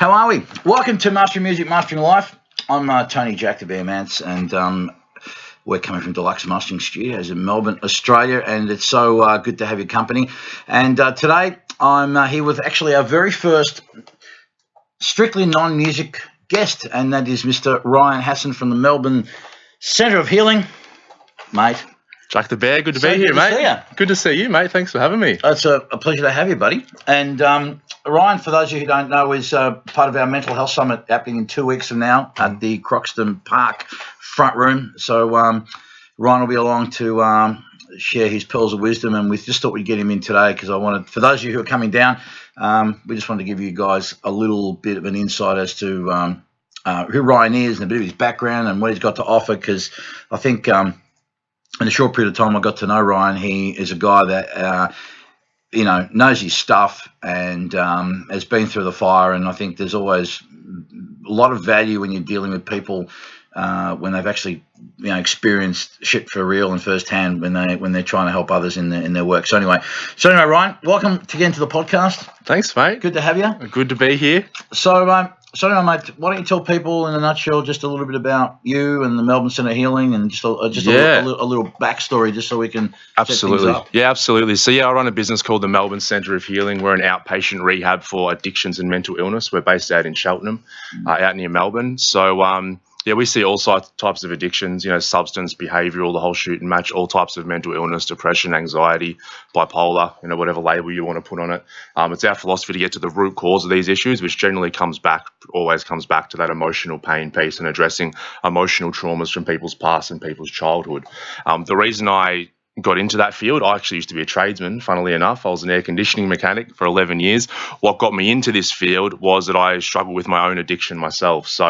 How are we? Welcome to Mastering Music, Mastering Life. I'm Tony Jack, the Bear Mance, and we're coming from Deluxe Mastering Studios in Melbourne, Australia, and it's so good to have your company. And today I'm here with actually our very first strictly non-music guest, and that is Mr. Ryan Hasson from the Melbourne Centre of Healing. Mate. Jack the Bear, good to be here, mate. Good to see you, mate. Thanks for having me. It's a pleasure to have you, buddy. And Ryan, for those of you who don't know, is part of our mental health summit happening in 2 weeks from now at the Croxton Park front room. So Ryan will be along to share his pearls of wisdom, and we just thought we'd get him in today because I wanted, for those of you who are coming down, we just wanted to give you guys a little bit of an insight as to who Ryan is and a bit of his background and what he's got to offer, because I think in a short period of time I got to know Ryan. He is a guy that knows his stuff and has been through the fire, and I think there's always a lot of value when you're dealing with people when they've actually experienced shit for real and firsthand when they're trying to help others in their work. So anyway, Ryan, welcome again to the podcast. Thanks, mate. Good to have you. Good to be here. So anyway, mate, why don't you tell people in a nutshell just a little bit about you and the Melbourne Centre of Healing, and just a little backstory, just so we can absolutely set things up. Yeah, absolutely. So I run a business called the Melbourne Centre of Healing. We're an outpatient rehab for addictions and mental illness. We're based out in Cheltenham, out near Melbourne. So we see all types of addictions, substance, behavioural, the whole shoot and match, all types of mental illness, depression, anxiety, bipolar, whatever label you want to put on it. It's our philosophy to get to the root cause of these issues, which generally always comes back to that emotional pain piece and addressing emotional traumas from people's past and people's childhood. The reason I got into that field, I actually used to be a tradesman, funnily enough. I was an air conditioning mechanic for 11 years. What got me into this field was that I struggled with my own addiction myself. So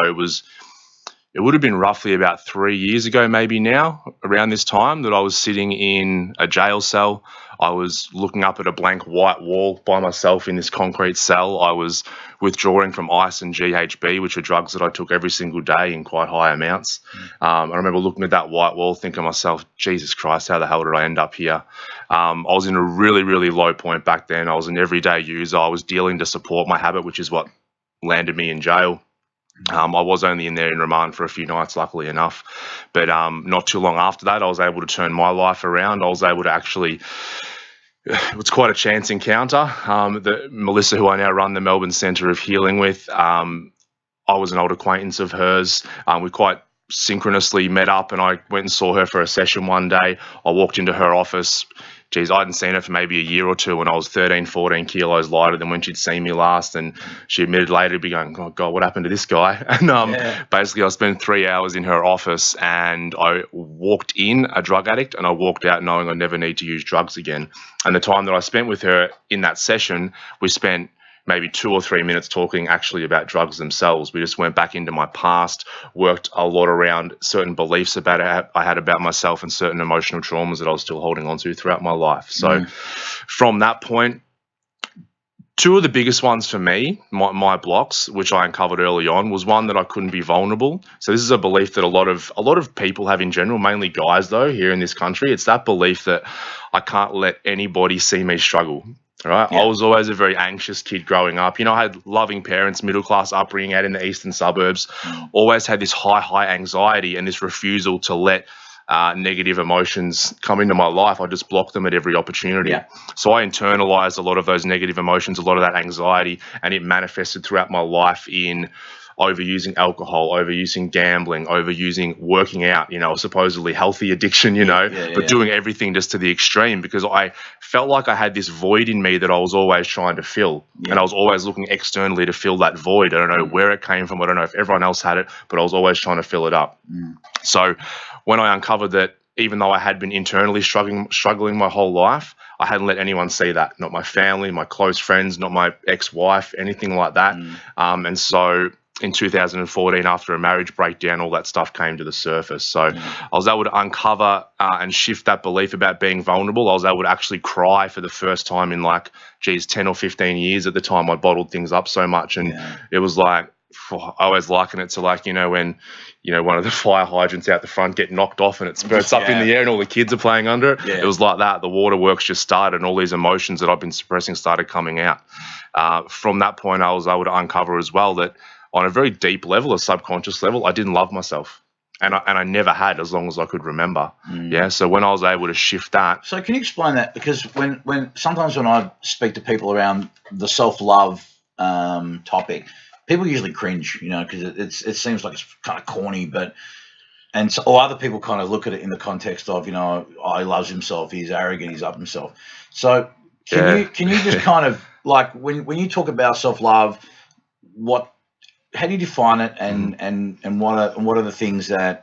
it would have been roughly about 3 years ago, maybe now, around this time, that I was sitting in a jail cell. I was looking up at a blank white wall by myself in this concrete cell. I was withdrawing from ice and GHB, which are drugs that I took every single day in quite high amounts. I remember looking at that white wall, thinking to myself, Jesus Christ, how the hell did I end up here? I was in a really, really low point back then. I was an everyday user. I was dealing to support my habit, which is what landed me in jail. I was only in there in remand for a few nights, luckily enough, but not too long after that, I was able to turn my life around. I was able to actually, it was quite a chance encounter. Melissa, who I now run the Melbourne Centre of Healing with, I was an old acquaintance of hers. We quite synchronously met up, and I went and saw her for a session one day. I walked into her office. Geez, I hadn't seen her for maybe a year or two when I was 13, 14 kilos lighter than when she'd seen me last. And she admitted later to be going, oh, God, what happened to this guy? And basically I spent 3 hours in her office, and I walked in a drug addict and I walked out knowing I never need to use drugs again. And the time that I spent with her in that session, we spent maybe 2 or 3 minutes talking actually about drugs themselves. We just went back into my past, worked a lot around certain beliefs I had about myself and certain emotional traumas that I was still holding on to throughout my life. So from that point, two of the biggest ones for me, my blocks, which I uncovered early on, was one that I couldn't be vulnerable. So this is a belief that a lot of people have in general, mainly guys though, here in this country. It's that belief that I can't let anybody see me struggle. Right. Yeah. I was always a very anxious kid growing up. I had loving parents, middle class upbringing out in the eastern suburbs, always had this high anxiety and this refusal to let negative emotions come into my life. I just blocked them at every opportunity. Yeah. So I internalized a lot of those negative emotions, a lot of that anxiety, and it manifested throughout my life in overusing alcohol, overusing gambling, overusing working out, a supposedly healthy addiction, but doing everything just to the extreme, because I felt like I had this void in me that I was always trying to fill. And I was always looking externally to fill that void. I don't know where it came from. I don't know if everyone else had it, but I was always trying to fill it up. So when I uncovered that, even though I had been internally struggling my whole life, I hadn't let anyone see that, not my family, my close friends, not my ex-wife, anything like that. And so in 2014, after a marriage breakdown, all that stuff came to the surface. So I was able to uncover and shift that belief about being vulnerable. I was able to actually cry for the first time in 10 or 15 years. At the time, I bottled things up so much. And it was like, I always liken it to like, when, one of the fire hydrants out the front get knocked off and it spurts up in the air and all the kids are playing under it. Yeah. It was like that. The waterworks just started and all these emotions that I've been suppressing started coming out. From that point, I was able to uncover as well that on a very deep level, a subconscious level, I didn't love myself. And I never had as long as I could remember. Yeah. So when I was able to shift that. So can you explain that? Because when sometimes when I speak to people around the self-love topic, people usually cringe, because it seems like it's kind of corny, or other people kind of look at it in the context of, he loves himself, he's arrogant, he's up himself. So can you just kind of like when you talk about self-love, how do you define it, and what are the things that?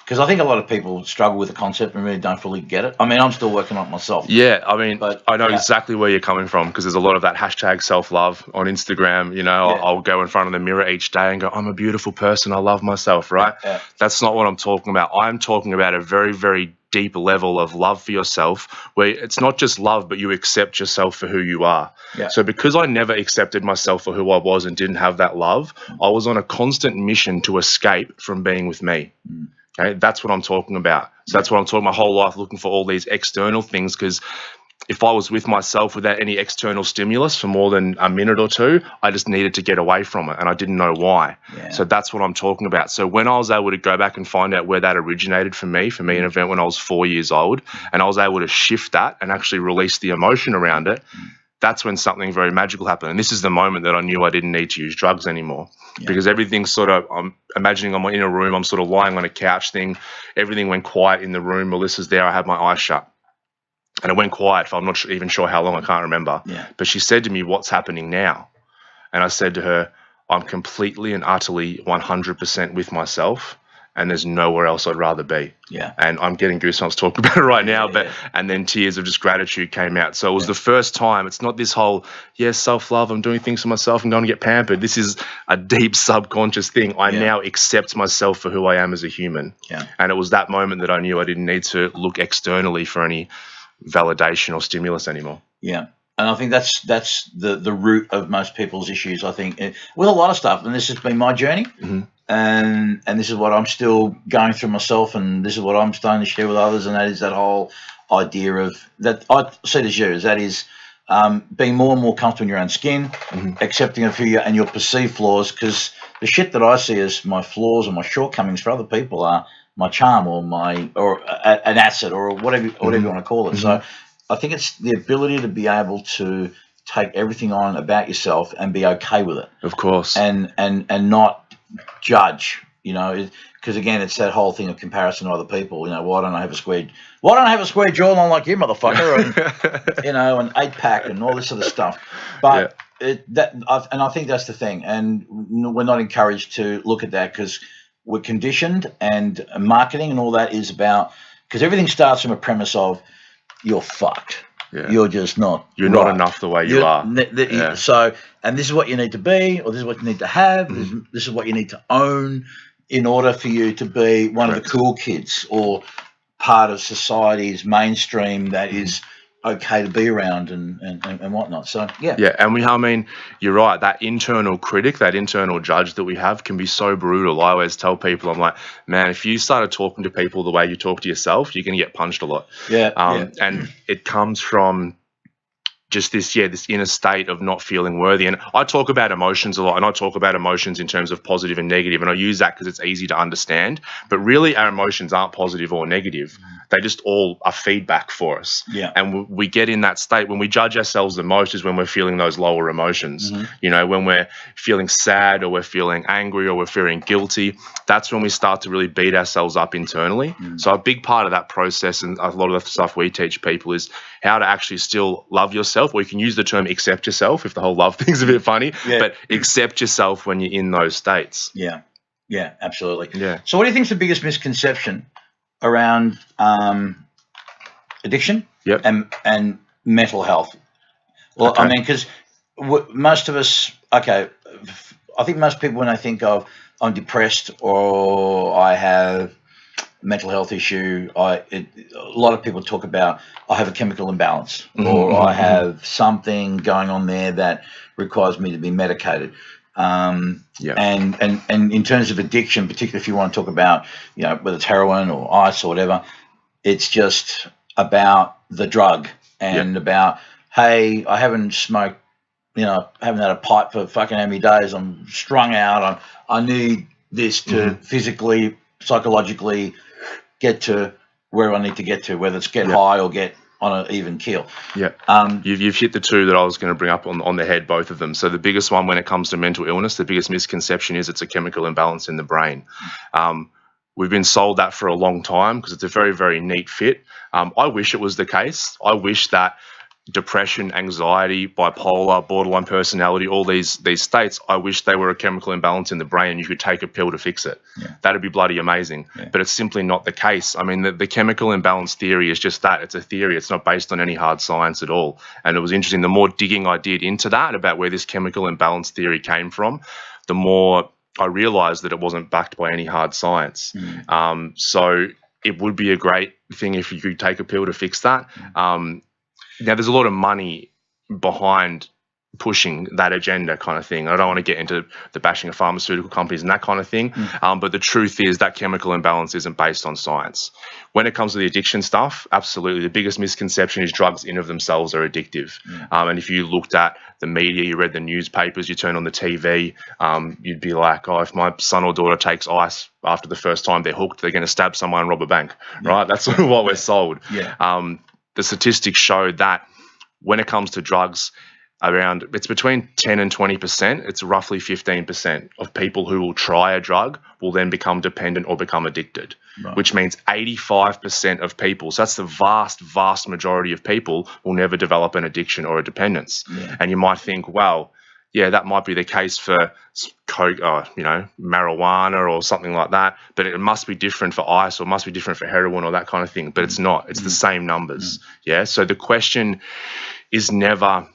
Because I think a lot of people struggle with the concept and really don't fully get it. I mean, I'm still working on it myself. Yeah, I mean, but I know exactly where you're coming from, because there's a lot of that hashtag self-love on Instagram. I'll go in front of the mirror each day and go, I'm a beautiful person, I love myself, right? Yeah. That's not what I'm talking about. I'm talking about a very, very deep level of love for yourself, where it's not just love, but you accept yourself for who you are. Yeah. So because I never accepted myself for who I was and didn't have that love, I was on a constant mission to escape from being with me. Okay, that's what I'm talking about. So that's what I'm talking my whole life, looking for all these external things, because if I was with myself without any external stimulus for more than a minute or two, I just needed to get away from it, and I didn't know why. Yeah. So that's what I'm talking about. So when I was able to go back and find out where that originated for me an event when I was 4 years old, and I was able to shift that and actually release the emotion around it, that's when something very magical happened. And this is the moment that I knew I didn't need to use drugs anymore, because everything's sort of, I'm imagining I'm in a room, I'm sort of lying on a couch thing. Everything went quiet in the room. Melissa's there. I had my eyes shut. And it went quiet for I'm not even sure how long. I can't remember. Yeah. But she said to me, what's happening now? And I said to her, I'm completely and utterly 100% with myself, and there's nowhere else I'd rather be. Yeah. And I'm getting goosebumps talking about it right now, and then tears of just gratitude came out. So it was the first time. It's not this whole, self-love, I'm doing things for myself, I'm going to get pampered. This is a deep subconscious thing. I now accept myself for who I am as a human. Yeah. And it was that moment that I knew I didn't need to look externally for any validation or stimulus anymore. Yeah. And I think that's the root of most people's issues, I think, with a lot of stuff. And this has been my journey. Mm-hmm. And this is what I'm still going through myself, and this is what I'm starting to share with others, and that is that whole idea of that I see it as you, that is being more and more comfortable in your own skin, accepting of who you are and your perceived flaws, because the shit that I see as my flaws or my shortcomings for other people are my charm or an asset or whatever you want to call it. So I think it's the ability to be able to take everything on about yourself and be okay with it. Of course. And not judge, because again, it's that whole thing of comparison to other people. Why don't I have a square jawline like you, motherfucker? And an 8-pack and all this sort of stuff. But I think that's the thing, and we're not encouraged to look at that, because we're conditioned, and marketing and all that is about, because everything starts from a premise of you're fucked. Yeah. You're just not. You're not enough the way you are. So, and this is what you need to be, or this is what you need to have. This is what you need to own in order for you to be one of the cool kids, or part of society's mainstream that is okay to be around and whatnot. So and you're right, that internal critic, that internal judge that we have can be so brutal. I always tell people, I'm like, man, if you started talking to people the way you talk to yourself, you're going to get punched a lot. And it comes from just this inner state of not feeling worthy. And I talk about emotions a lot, and I talk about emotions in terms of positive and negative, and I use that because it's easy to understand. But really, our emotions aren't positive or negative. They just all are feedback for us. Yeah. And we get in that state when we judge ourselves the most is when we're feeling those lower emotions. When we're feeling sad, or we're feeling angry, or we're feeling guilty, that's when we start to really beat ourselves up internally. So a big part of that process, and a lot of the stuff we teach people, is how to actually still love yourself, or you can use the term accept yourself if the whole love thing's a bit funny, but accept yourself when you're in those states. Yeah, absolutely. Yeah. So what do you think is the biggest misconception around addiction and mental health? Well, I mean, because most of us, I think most people, when they think of I'm depressed or I have mental health issue, a lot of people talk about I have a chemical imbalance, or I have something going on there that requires me to be medicated. And in terms of addiction, particularly if you want to talk about, whether it's heroin or ice or whatever, it's just about the drug and about, hey, I haven't smoked, I haven't had a pipe for fucking how many days. I'm strung out. I need this to physically, psychologically get to where I need to get to, whether it's get high or get on an even keel. Yeah. You've hit the two that I was going to bring up on the head, both of them. So the biggest one when it comes to mental illness, the biggest misconception is it's a chemical imbalance in the brain. We've been sold that for a long time because it's a very, very neat fit. I wish it was the case. I wish that depression, anxiety, bipolar, borderline personality, all these states, I wish they were a chemical imbalance in the brain and you could take a pill to fix it. That'd be bloody amazing. But it's simply not the case. I mean, the chemical imbalance theory is just that. It's a theory. It's not based on any hard science at all. And it was interesting, the more digging I did into that about where this chemical imbalance theory came from, the more I realized that it wasn't backed by any hard science. So it would be a great thing if you could take a pill to fix that. Now, there's a lot of money behind pushing that agenda kind of thing. I don't want to get into the bashing of pharmaceutical companies and that kind of thing, but the truth is that chemical imbalance isn't based on science. When it comes to the addiction stuff, absolutely. The biggest misconception is drugs in of themselves are addictive. And if you looked at the media, you read the newspapers, you turn on the TV, you'd be like, oh, if my son or daughter takes ice after the first time they're hooked, they're going to stab someone and rob a bank, right? That's sort of what we're sold. The statistics show that when it comes to drugs, it's between 10 and 20%. It's roughly 15% of people who will try a drug will then become dependent or become addicted, which means 85% of people, so that's the vast, vast majority of people, will never develop an addiction or a dependence. And you might think, well, yeah, that might be the case for coke, marijuana or something like that, but it must be different for ice or must be different for heroin or that kind of thing. But it's not. It's the same numbers. So the question is never,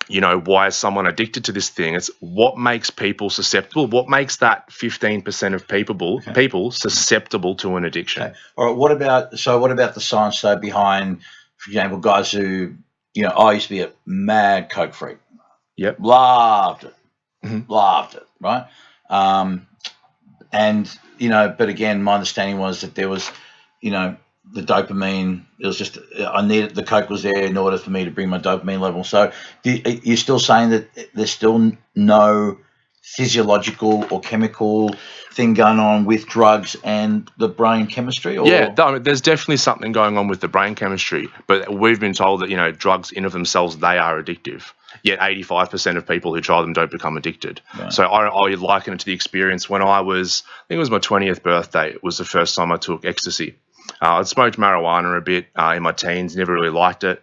why is someone addicted to this thing? It's what makes people susceptible. What makes that 15% of people susceptible to an addiction? All right. What about the science though behind, for example, guys who, I used to be a mad coke freak. Loved it, right? But again, my understanding was that there was, the dopamine, it was just, I needed, the coke was there in order for me to bring my dopamine level. So you're still saying that there's still no physiological or chemical thing going on with drugs and the brain chemistry? Or? Yeah, there's definitely something going on with the brain chemistry, but we've been told that, drugs in of themselves, they are addictive. Yet 85% of people who try them don't become addicted. So I liken it to the experience when I think it was my 20th birthday. It was the first time I took ecstasy. I'd smoked marijuana a bit in my teens, never really liked it.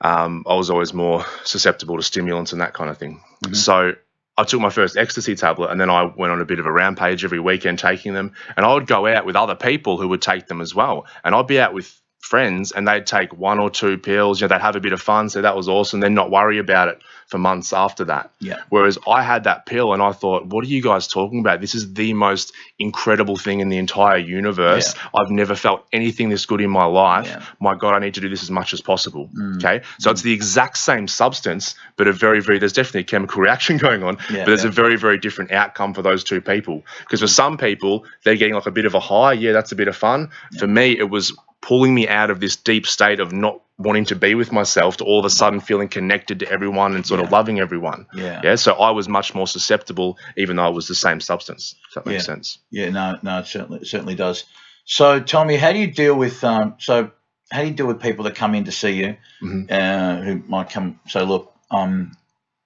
I was always more susceptible to stimulants and that kind of thing. So I took my first ecstasy tablet and then I went on a bit of a rampage every weekend taking them. And I would go out with other people who would take them as well. And I'd be out with friends and they'd take 1 or 2 pills, they'd have a bit of fun, so that was awesome, then not worry about it for months after that. Whereas I had that pill and I thought, what are you guys talking about? This is the most incredible thing in the entire universe. I've never felt anything this good in my life. My God, I need to do this as much as possible. Okay, so it's the exact same substance, but there's definitely a chemical reaction going on, but there's a very, very different outcome for those 2 people. Because for some people, they're getting like a bit of a high. Yeah, that's a bit of fun. For me, it was pulling me out of this deep state of not wanting to be with myself to all of a sudden feeling connected to everyone and sort of loving everyone. So I was much more susceptible, even though it was the same substance, if that makes sense. No, it certainly does. So tell me, how do you deal with people that come in to see you, who might come say, look, my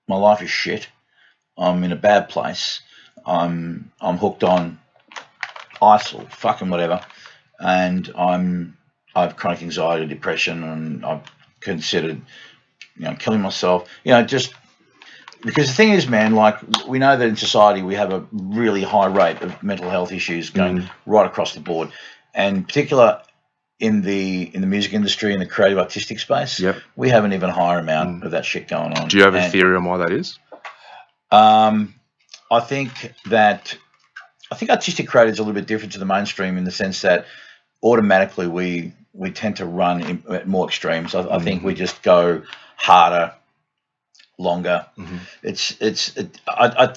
life is shit, I'm in a bad place, I'm hooked on ice or fucking whatever, and I have chronic anxiety, depression, and I've considered, killing myself. Just because the thing is, man, like we know that in society we have a really high rate of mental health issues going right across the board, and in particular in the music industry, in the creative artistic space, we have an even higher amount of that shit going on. Do you have a theory on why that is? I think artistic creative is a little bit different to the mainstream in the sense that automatically we tend to run at more extremes. I think we just go harder longer.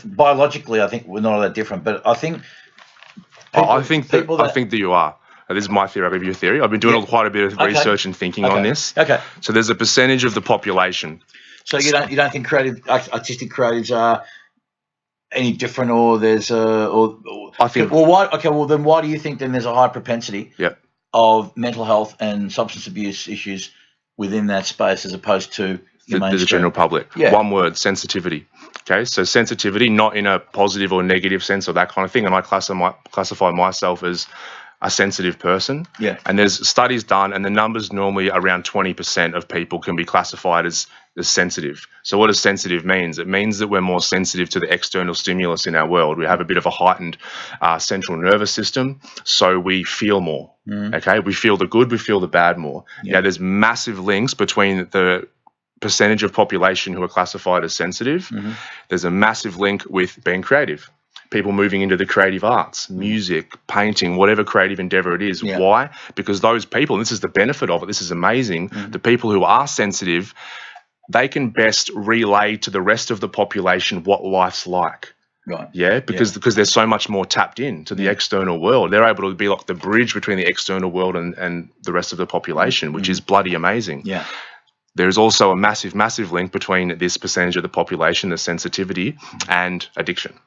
Biologically, I think we're not all that different, but I think I think that you are. This is my theory. I'll give you a theory. I've been doing quite a bit of research and thinking on this. Okay. So there's a percentage of the population. So you don't think artistic creatives are any different, or there's I think. Well, why? Okay. Well, then why do you think then there's a high propensity of mental health and substance abuse issues within that space as opposed to the general public? Yeah. One word: sensitivity. Okay, so sensitivity, not in a positive or negative sense or that kind of thing. And I classify myself as a sensitive person. Yeah. And there's studies done, and the numbers normally around 20% of people can be classified as sensitive. So what does sensitive means? It means that we're more sensitive to the external stimulus in our world. We have a bit of a heightened central nervous system, so we feel more. Okay, we feel the good, we feel the bad more. Yeah. There's massive links between the percentage of population who are classified as sensitive. There's a massive link with being creative. People moving into the creative arts, music, painting, whatever creative endeavor it is. Yeah. Why? Because those people, and this is the benefit of it, this is amazing, the people who are sensitive, they can best relay to the rest of the population what life's like. Right. Yeah, because they're so much more tapped in to the external world. They're able to be like the bridge between the external world and the rest of the population, which is bloody amazing. Yeah. There's also a massive, massive link between this percentage of the population, the sensitivity, and addiction,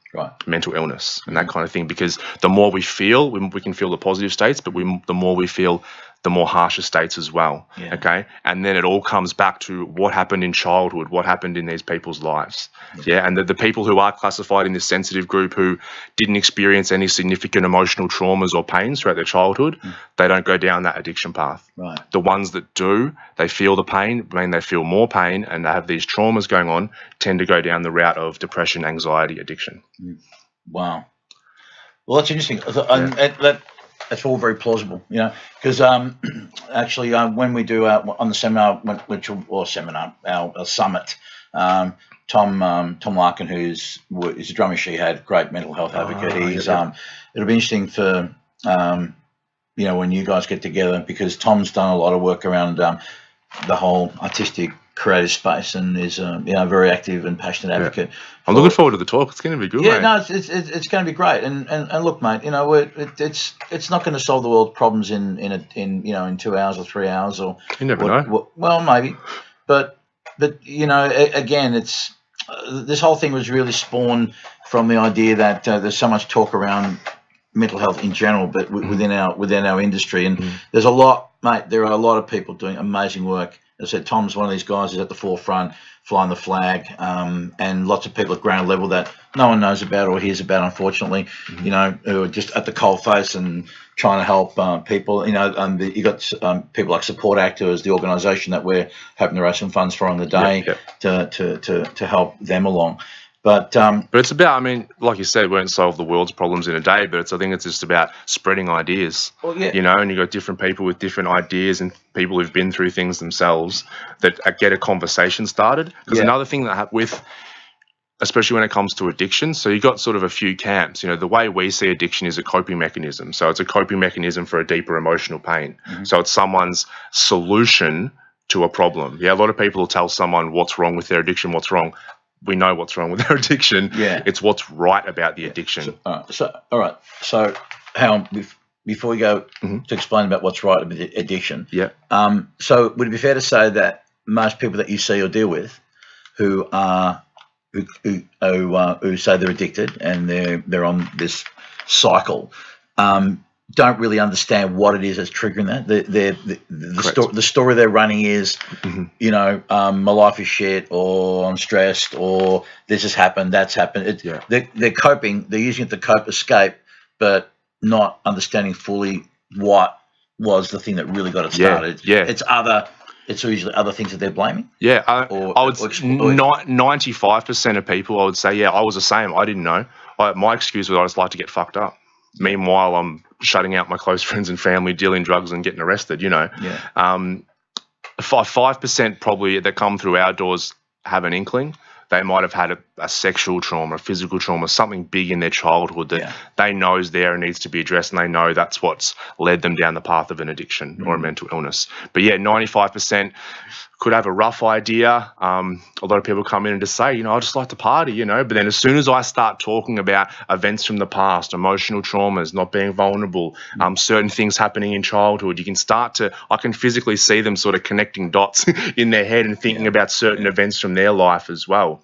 mental illness, and that kind of thing. Because the more we feel, we can feel the positive states, but the more we feel, the more harsher states as well. Yeah. Okay, and then it all comes back to what happened in childhood, what happened in these people's lives. Yeah, and the people who are classified in this sensitive group who didn't experience any significant emotional traumas or pains throughout their childhood, they don't go down that addiction path. Right. The ones that do, they feel the pain, they feel more pain, and they have these traumas going on, tend to go down the route of depression, anxiety, addiction. Wow. Well, that's interesting. That's all very plausible, because actually when we do on the seminar, our summit, Tom Larkin, who's a drummer she had, great mental health advocate. It'll be interesting for when you guys get together, because Tom's done a lot of work around the whole artistic creative space, and is a very active and passionate advocate. I'm looking forward to the talk. It's going to be good. Yeah, mate. No, it's going to be great. And look, mate, it's not going to solve the world's problems in 2 hours or 3 hours or. You never know. Well, maybe, but again, it's this whole thing was really spawned from the idea that there's so much talk around mental health in general, but within our industry, and there's a lot, mate. There are a lot of people doing amazing work. As I said, Tom's one of these guys who's at the forefront, flying the flag, and lots of people at ground level that no one knows about or hears about, unfortunately, who are just at the coalface and trying to help people. And you got people like Support Act, who is the organisation that we're hoping to raise some funds for on the day to help them along. But it's about, like you said, we won't solve the world's problems in a day, but I think it's just about spreading ideas. Well, yeah. And you've got different people with different ideas and people who've been through things themselves that get a conversation started. Because another thing that especially when it comes to addiction, so you've got sort of a few camps. The way we see addiction is a coping mechanism. So it's a coping mechanism for a deeper emotional pain. So it's someone's solution to a problem. Yeah, a lot of people will tell someone what's wrong with their addiction, what's wrong. We know what's wrong with their addiction. Yeah. It's what's right about the addiction. All right. So, before we go to explain about what's right about the addiction. Yeah. So, would it be fair to say that most people that you see or deal with, who say they're addicted and they're on this cycle, don't really understand what it is that's triggering that? The story they're running is, my life is shit, or I'm stressed, or this has happened, that's happened. They're coping, they're using it to cope, escape, but not understanding fully what was the thing that really got it started. Yeah. It's usually other things that they're blaming. Yeah, I would 95% of people, I would say, I was the same. I didn't know. My excuse was I just like to get fucked up. Meanwhile, I'm shutting out my close friends and family, dealing drugs and getting arrested, 5% probably that come through our doors have an inkling. They might have had a sexual trauma, a physical trauma, something big in their childhood that they know is there and needs to be addressed, and they know that's what's led them down the path of an addiction or a mental illness. But yeah, 95% could have a rough idea. A lot of people come in and just say, I just like to party, but then as soon as I start talking about events from the past, emotional traumas, not being vulnerable, certain things happening in childhood, I can physically see them sort of connecting dots in their head and thinking about certain events from their life as well.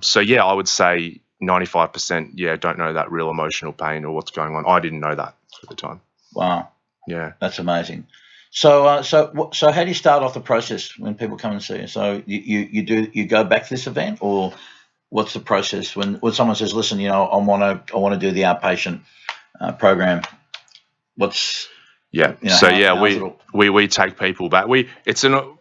So I would say 95%, don't know that real emotional pain or what's going on. I didn't know that at the time. Wow. Yeah. That's amazing. So how do you start off the process when people come and see you? So you go back to this event, or what's the process when someone says, listen, I want to do the outpatient program? What's we take people back. It's a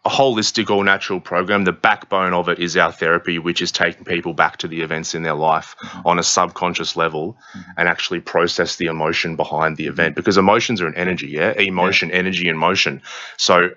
holistic, all natural program. The backbone of it is our therapy, which is taking people back to the events in their life on a subconscious level and actually process the emotion behind the event, because emotions are an energy, emotion, energy, and motion. So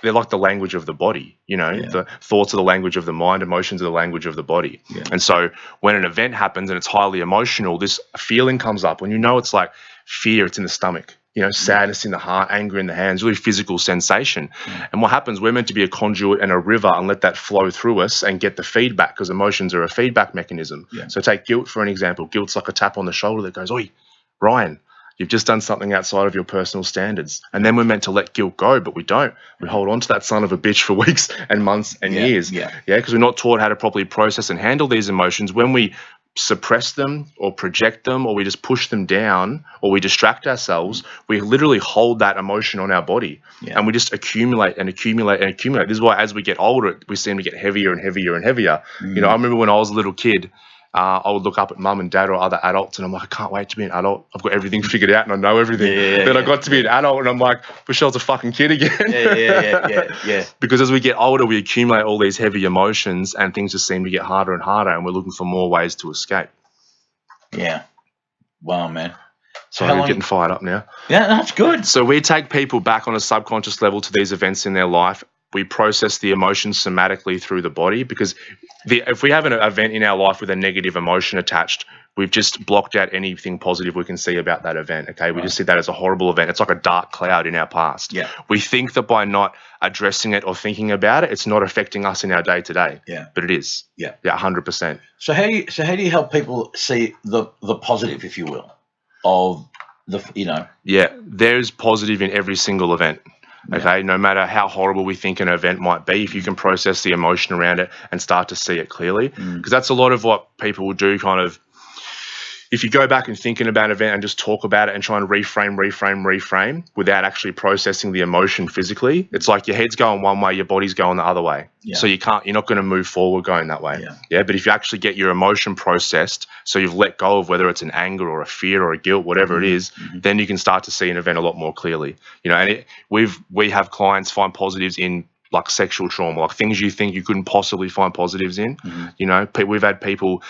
they're like the language of the body, the thoughts are the language of the mind, emotions are the language of the body. And so when an event happens and it's highly emotional, this feeling comes up when it's like fear, it's in the stomach. Sadness in the heart, anger in the hands, really physical sensation. And what happens, we're meant to be a conduit and a river and let that flow through us and get the feedback, because emotions are a feedback mechanism. So take guilt for an example. Guilt's like a tap on the shoulder that goes, oi, Ryan, you've just done something outside of your personal standards. And then we're meant to let guilt go, but we don't. We hold on to that son of a bitch for weeks and months and years. Because we're not taught how to properly process and handle these emotions. When we suppress them or project them, or we just push them down, or we distract ourselves, we literally hold that emotion on our body and we just accumulate and accumulate and accumulate. This is why as we get older, we seem to get heavier and heavier and heavier. I remember when I was a little kid, I would look up at mum and dad or other adults and I'm like, I can't wait to be an adult. I've got everything figured out and I know everything. Then I got to be an adult and I'm like, Michelle's a fucking kid again. Because as we get older, we accumulate all these heavy emotions and things just seem to get harder and harder, and we're looking for more ways to escape. Wow, man. So we're getting fired up now. That's good. So we take people back on a subconscious level to these events in their life. We process the emotions somatically through the body, because if we have an event in our life with a negative emotion attached, we've just blocked out anything positive we can see about that event. Okay, we just see that as a horrible event. It's like a dark cloud in our past. We think that by not addressing it or thinking about it, it's not affecting us in our day to day. But it is. 100%. So how do you help people see the positive, if you will, of the there's positive in every single event. Okay, no matter how horrible we think an event might be, if you can process the emotion around it and start to see it clearly, because that's a lot of what people will do, kind of, if you go back and thinking about an event and just talk about it and try and reframe without actually processing the emotion physically, it's like your head's going one way, your body's going the other way. So you're not going to move forward going that way. But if you actually get your emotion processed, so you've let go of whether it's an anger or a fear or a guilt, whatever it is, then you can start to see an event a lot more clearly. And we have clients find positives in like sexual trauma, like things you think you couldn't possibly find positives in. We've had people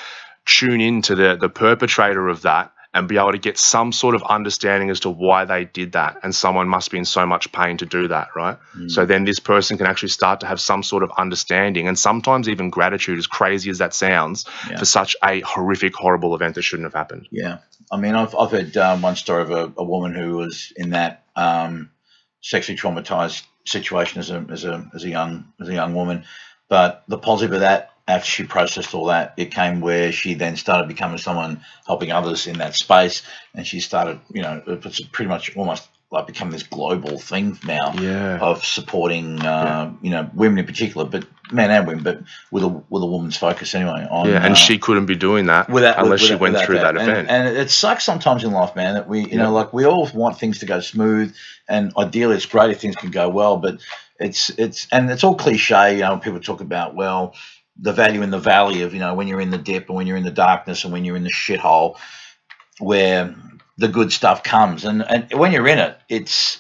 tune into the perpetrator of that and be able to get some sort of understanding as to why they did that, and someone must be in so much pain to do that, right? So then this person can actually start to have some sort of understanding and sometimes even gratitude, as crazy as that sounds, for such a horrific, horrible event that shouldn't have happened. I mean, I've heard one story of a woman who was in that sexually traumatized situation as a young woman, but the positive of that, after she processed all that, it came where she then started becoming someone helping others in that space, and she started, it's pretty much almost like become this global thing now of supporting, women in particular, but men and women, but with a woman's focus anyway. And she couldn't be doing that unless she went through that event. And it sucks sometimes in life, man, that we, like we all want things to go smooth, and ideally it's great if things can go well, but it's all cliche, people talk about, well, the value in the valley of, when you're in the dip and when you're in the darkness and when you're in the shithole where the good stuff comes. And when you're in it,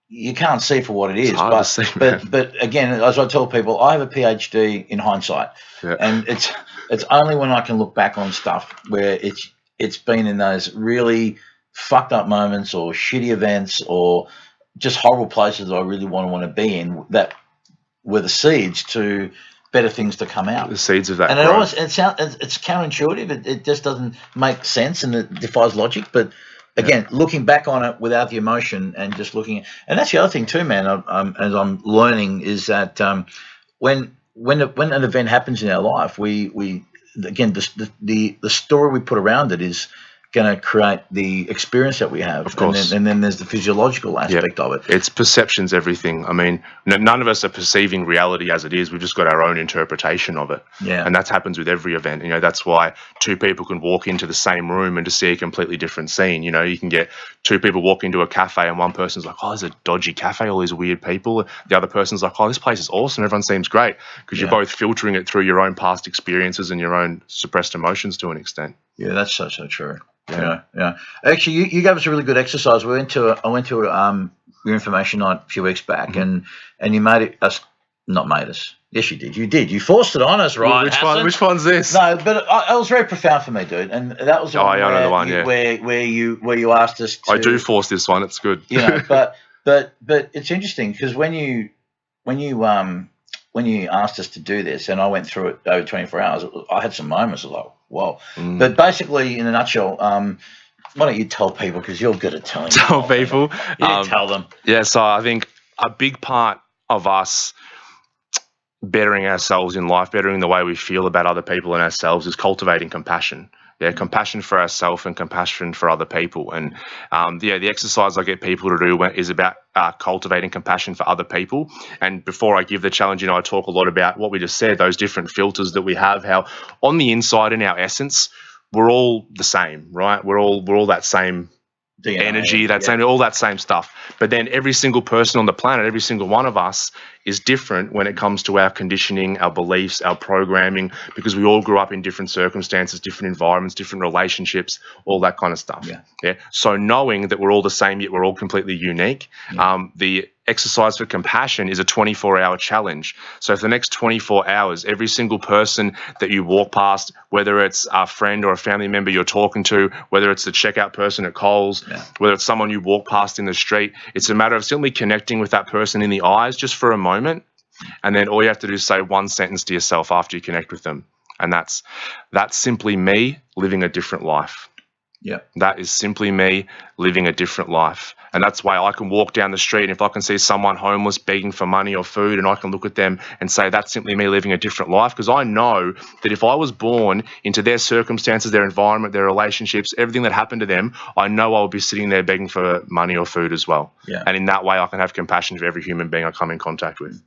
you can't see for what it is. But again, as I tell people, I have a PhD in hindsight. And it's only when I can look back on stuff where it's been in those really fucked up moments or shitty events or just horrible places that I really want to be in that were the seeds to better things to come out. The seeds of that. And growth. it's counterintuitive. It just doesn't make sense, and it defies logic. But again, looking back on it without the emotion and just looking at, and that's the other thing too, man. As I'm learning, is that when an event happens in our life, we again the story we put around it is going to create the experience that we have. Of course. And then there's the physiological aspect of it. It's perception's everything. I mean, none of us are perceiving reality as it is. We've just got our own interpretation of it. Yeah. And that happens with every event. You know, that's why two people can walk into the same room and just see a completely different scene. You know, you can get two people walk into a cafe and one person's like, oh, there's a dodgy cafe, all these weird people. The other person's like, oh, this place is awesome. Everyone seems great, because you're both filtering it through your own past experiences and your own suppressed emotions to an extent. Yeah, that's so true. Yeah. Actually, you gave us a really good exercise. I went to your information night a few weeks back, and you made us. Not made us. Yes, you did. You did. You forced it on us, right? Which one's this? No, but it was very profound for me, dude. And that was the one I know the one. Where you asked us to. I do force this one. It's good. You know, but it's interesting, because when you asked us to do this, and I went through it over 24 hours, I had some moments of like, whoa. But basically, in a nutshell, why don't you tell people, because you're good at telling people. Tell them. Yeah, so I think a big part of us bettering ourselves in life, bettering the way we feel about other people and ourselves, is cultivating compassion. Yeah, compassion for ourselves and compassion for other people. And the exercise I get people to do is about cultivating compassion for other people. And before I give the challenge, I talk a lot about what we just said, those different filters that we have, how on the inside, in our essence, we're all the same, right? We're all that same DNA, energy, all that same stuff. But then every single person on the planet, every single one of us, is different when it comes to our conditioning, our beliefs, our programming, because we all grew up in different circumstances, different environments, different relationships, all that kind of stuff. Yeah. So knowing that we're all the same, yet we're all completely unique, the exercise for compassion is a 24-hour challenge. So for the next 24 hours, every single person that you walk past, whether it's a friend or a family member you're talking to, whether it's the checkout person at Coles, whether it's someone you walk past in the street, it's a matter of simply connecting with that person in the eyes just for a moment. And then all you have to do is say one sentence to yourself after you connect with them. And that's simply me living a different life. Yeah, that is simply me living a different life. And that's why I can walk down the street, and if I can see someone homeless begging for money or food, and I can look at them and say, that's simply me living a different life, because I know that if I was born into their circumstances, their environment, their relationships, everything that happened to them, I know I would be sitting there begging for money or food as well. Yeah. And in that way, I can have compassion for every human being I come in contact with.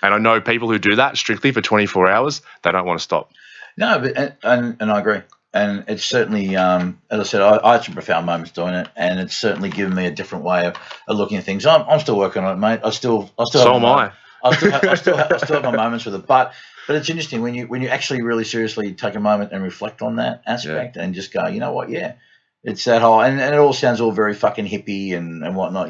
And I know people who do that strictly for 24 hours, they don't want to stop. No, but and I agree. And it's certainly, as I said, I had some profound moments doing it, and it's certainly given me a different way of looking at things. I'm still working on it, mate. I still so am I. I still have my moments with it, but it's interesting when you actually really seriously take a moment and reflect on that aspect and just go, you know what, it's that whole, and it all sounds all very fucking hippie and whatnot,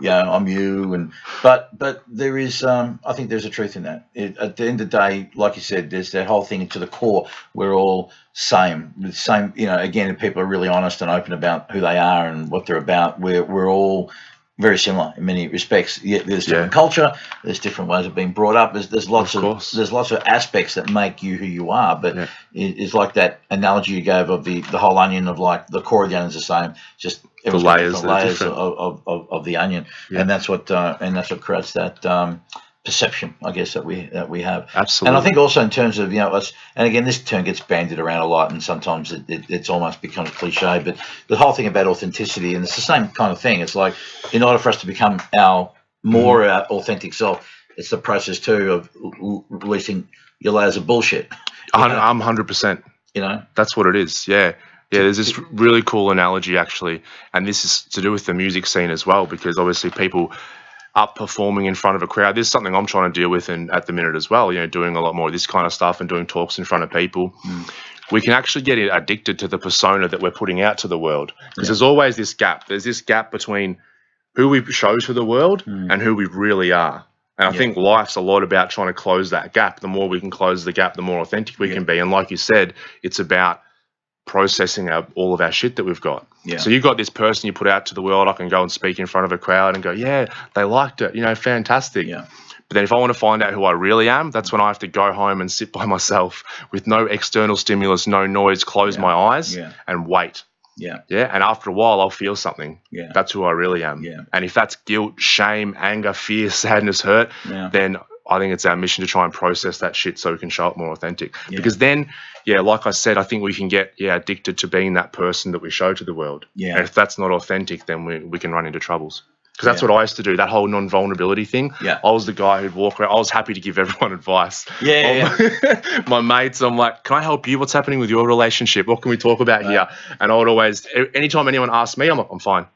I'm you, but there is, I think there's a truth in that. At the end of the day, like you said, there's that whole thing to the core. We're all same. Again, if people are really honest and open about who they are and what they're about, we're all very similar in many respects. Yeah, there's different culture, there's different ways of being brought up. There's lots of aspects that make you who you are. But it's like that analogy you gave of the whole onion, of like the core of the onion is the same, just the layers of the onion, and that's what creates that perception, I guess, that we have. Absolutely. And I think also in terms of us, and again, this term gets bandied around a lot, and sometimes it's almost becomes cliche. But the whole thing about authenticity, and it's the same kind of thing. It's like, in order for us to become our authentic self, it's the process too of releasing your layers of bullshit. I'm 100%. That's what it is. Yeah. Yeah, there's this really cool analogy, actually, and this is to do with the music scene as well, because obviously people up performing in front of a crowd. This is something I'm trying to deal with at the minute as well, doing a lot more of this kind of stuff and doing talks in front of people. We can actually get addicted to the persona that we're putting out to the world, because there's always this gap. There's this gap between who we show to the world and who we really are. And I think life's a lot about trying to close that gap. The more we can close the gap, the more authentic we can be. And like you said, it's about processing all of our shit that we've got. So you've got this person you put out to the world. I can go and speak in front of a crowd and go, yeah, they liked it, fantastic. But then if I want to find out who I really am, that's when I have to go home and sit by myself with no external stimulus, no noise, close my eyes and wait. Yeah. Yeah. And after a while, I'll feel something. Yeah. That's who I really am. Yeah. And if that's guilt, shame, anger, fear, sadness, hurt, then I think it's our mission to try and process that shit so we can show up more authentic. Yeah. Because then, like I said, I think we can get addicted to being that person that we show to the world. Yeah. And if that's not authentic, then we can run into troubles. Because that's what I used to do, that whole non-vulnerability thing. Yeah. I was the guy who'd walk around. I was happy to give everyone advice. My mates, I'm like, can I help you? What's happening with your relationship? What can we talk about here? And I would always, anytime anyone asked me, I'm like, I'm fine.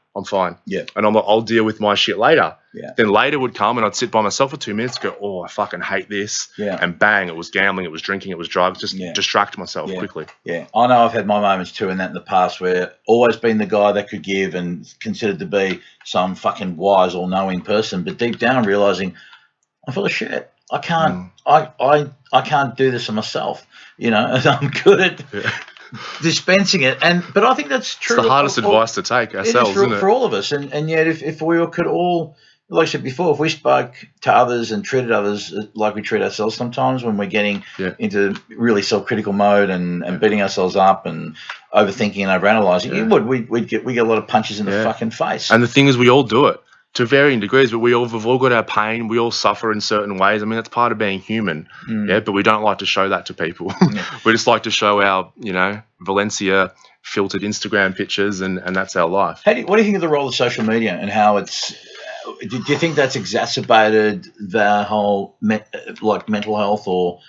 Yeah. And I'm like, I'll deal with my shit later. Yeah. Then later would come and I'd sit by myself for 2 minutes and go, oh, I fucking hate this. Yeah. And bang, it was gambling, it was drinking, it was drugs, just distract myself quickly. Yeah. I know I've had my moments too in the past where always been the guy that could give and considered to be some fucking wise or knowing person, but deep down realizing I'm full of shit. I can't I can't do this for myself, and I'm good at dispensing it, but I think that's true. It's the hardest advice to take ourselves, isn't it? For all of us, and yet if we could all, like I said before, if we spoke to others and treated others like we treat ourselves sometimes when we're getting into really self-critical mode and beating ourselves up and overthinking and overanalyzing, we'd get a lot of punches in the fucking face. And the thing is, we all do it to varying degrees, but we've all got our pain. We all suffer in certain ways. I mean, that's part of being human. But we don't like to show that to people. We just like to show our, Valencia filtered Instagram pictures, and that's our life. What do you think of the role of social media and how it's? Do you think that's exacerbated the whole mental health, or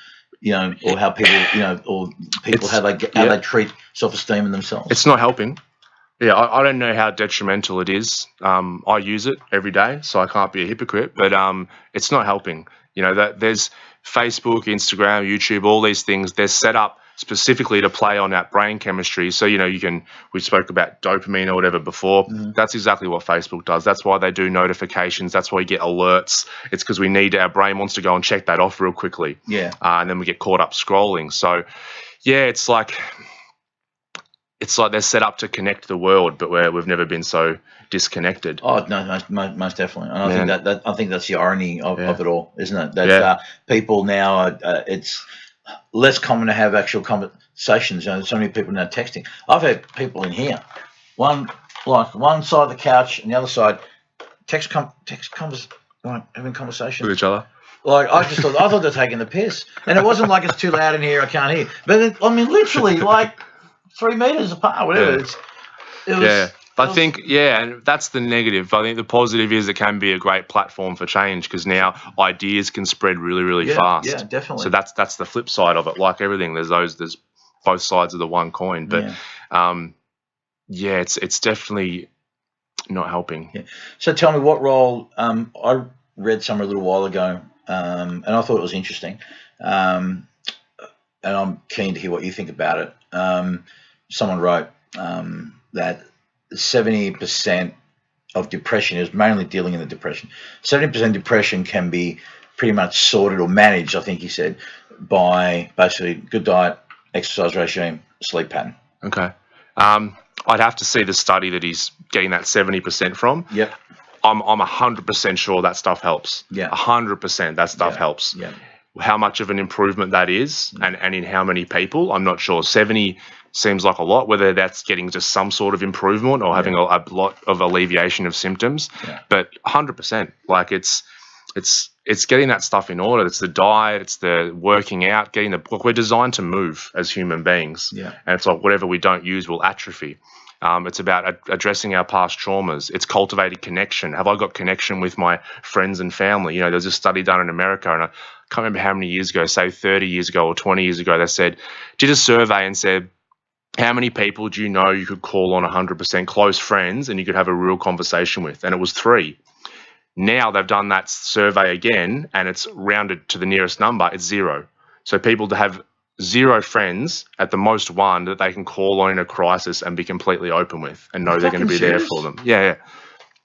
or how people, or people how they treat self-esteem and themselves? It's not helping. Yeah, I don't know how detrimental it is. I use it every day, so I can't be a hypocrite, but it's not helping. That there's Facebook, Instagram, YouTube, all these things, they're set up specifically to play on that brain chemistry. So, we spoke about dopamine or whatever before. That's exactly what Facebook does. That's why they do notifications. That's why you get alerts. It's because our brain wants to go and check that off real quickly. Yeah. And then we get caught up scrolling. So, it's like they're set up to connect the world, but we've never been so disconnected. Oh no, most definitely. And I think that's the irony of it all, isn't it? That people now it's less common to have actual conversations. So many people now texting. I've had people in here, one side of the couch and the other side, having conversation with each other. Like I thought they're taking the piss, and it wasn't like it's too loud in here, I can't hear. But literally like 3 meters apart, whatever. I think, and that's the negative. I think the positive is it can be a great platform for change because now ideas can spread really, really fast. Yeah, definitely. So that's the flip side of it. Like everything, there's both sides of the one coin. But it's definitely not helping. Yeah. So tell me what role, I read somewhere a little while ago, and I thought it was interesting. And I'm keen to hear what you think about it. Someone wrote that 70% of depression is mainly dealing in the depression. 70% depression can be pretty much sorted or managed, I think he said, by basically good diet, exercise regime, sleep pattern. Okay. I'd have to see the study that he's getting that 70% from. Yep. I'm 100% sure that stuff helps. Yeah. 100% that stuff helps. Yeah. How much of an improvement that is and in how many people, I'm not sure. 70 seems like a lot, whether that's getting just some sort of improvement or having a lot of alleviation of symptoms. Yeah. But 100%, like it's getting that stuff in order. It's the diet, it's the working out, we're designed to move as human beings. Yeah. And it's like whatever we don't use will atrophy. It's about addressing our past traumas. It's cultivating connection. Have I got connection with my friends and family? There's a study done in America, and I can't remember how many years ago, say 30 years ago or 20 years ago, they did a survey and said, how many people do you know you could call on 100% close friends and you could have a real conversation with? And it was 3. Now they've done that survey again, and it's rounded to the nearest number. It's 0. So people to have 0 friends, at the most 1, that they can call on in a crisis and be completely open with and know they're going to be there for them. Yeah.